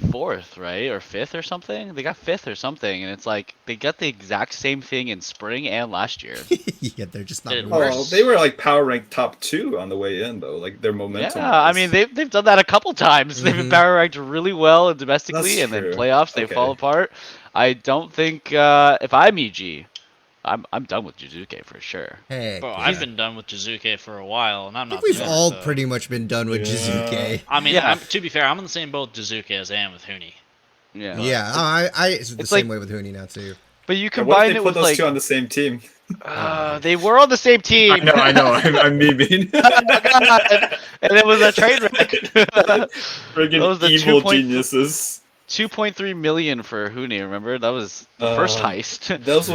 4th, right, or 5th or something. They got 5th or something, and it's like they got the exact same thing in spring and last year. Yeah, they're just not. Oh, they were like power ranked top 2 on the way in, though. Like their momentum. Yeah, I mean they've done that a couple times. They've been power ranked really well and domestically, and then playoffs they fall apart. I don't think if I'm EG, I'm done with JieJie for sure. Hey, bro, I've been done with JieJie for a while, and I'm not. We've all pretty much been done with JieJie. I mean, to be fair, I'm in the same boat with JieJie as I am with Huni. Yeah, it's the same way with Huni now too. But you combine it with those like two on the same team. They were on the same team. I know. I'm memeing. And it was a train wreck. Friggin' evil geniuses. 2.3 million for Huni. Remember that was the first heist. Those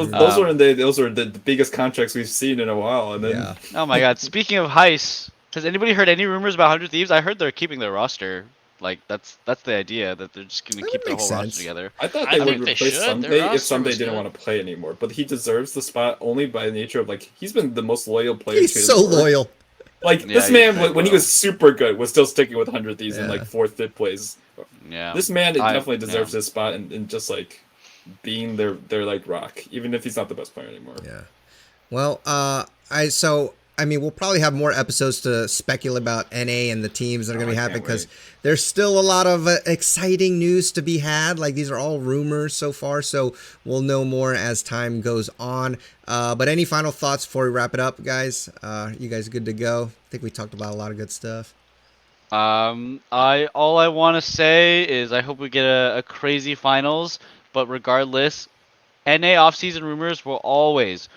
were the biggest contracts we've seen in a while. And then, oh my God! Speaking of heists, has anybody heard any rumors about 100 Thieves? I heard they're keeping their roster. Like that's the idea, that they're just gonna keep their whole roster together. I thought they would replace Sunday if Sunday didn't want to play anymore, but he deserves the spot only by nature of like he's been the most loyal player. He's so loyal. Like this man, when he was super good, was still sticking with 100 Thieves in like 4th, 5th place. Yeah, this man definitely deserves his spot and just like being their like rock, even if he's not the best player anymore. Yeah. Well, I mean, we'll probably have more episodes to speculate about NA and the teams that are going to be happening, because there's still a lot of exciting news to be had. Like, these are all rumors so far, so we'll know more as time goes on. But any final thoughts before we wrap it up, guys? You guys good to go? I think we talked about a lot of good stuff. All I want to say is I hope we get a crazy finals, but regardless, NA off-season rumors will always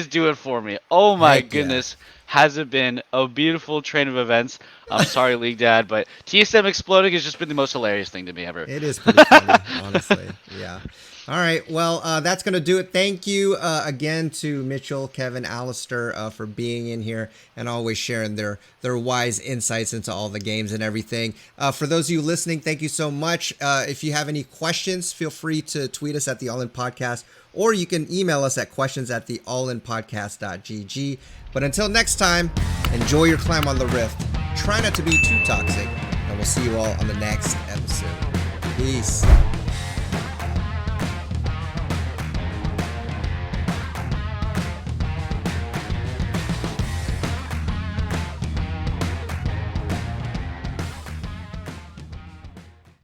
do it for me. Oh my goodness, has it been a beautiful train of events. I'm sorry, League Dad, but TSM exploding has just been the most hilarious thing to me ever. It is pretty funny, honestly. Yeah. All right. Well, that's going to do it. Thank you again to Mitchell, Kevin, Alistair for being in here and always sharing their wise insights into all the games and everything. For those of you listening, thank you so much. If you have any questions, feel free to tweet us at the All In Podcast, or you can email us at questions@theallinpodcast.gg. But until next time, enjoy your climb on the Rift. Try not to be too toxic, and we'll see you all on the next episode. Peace.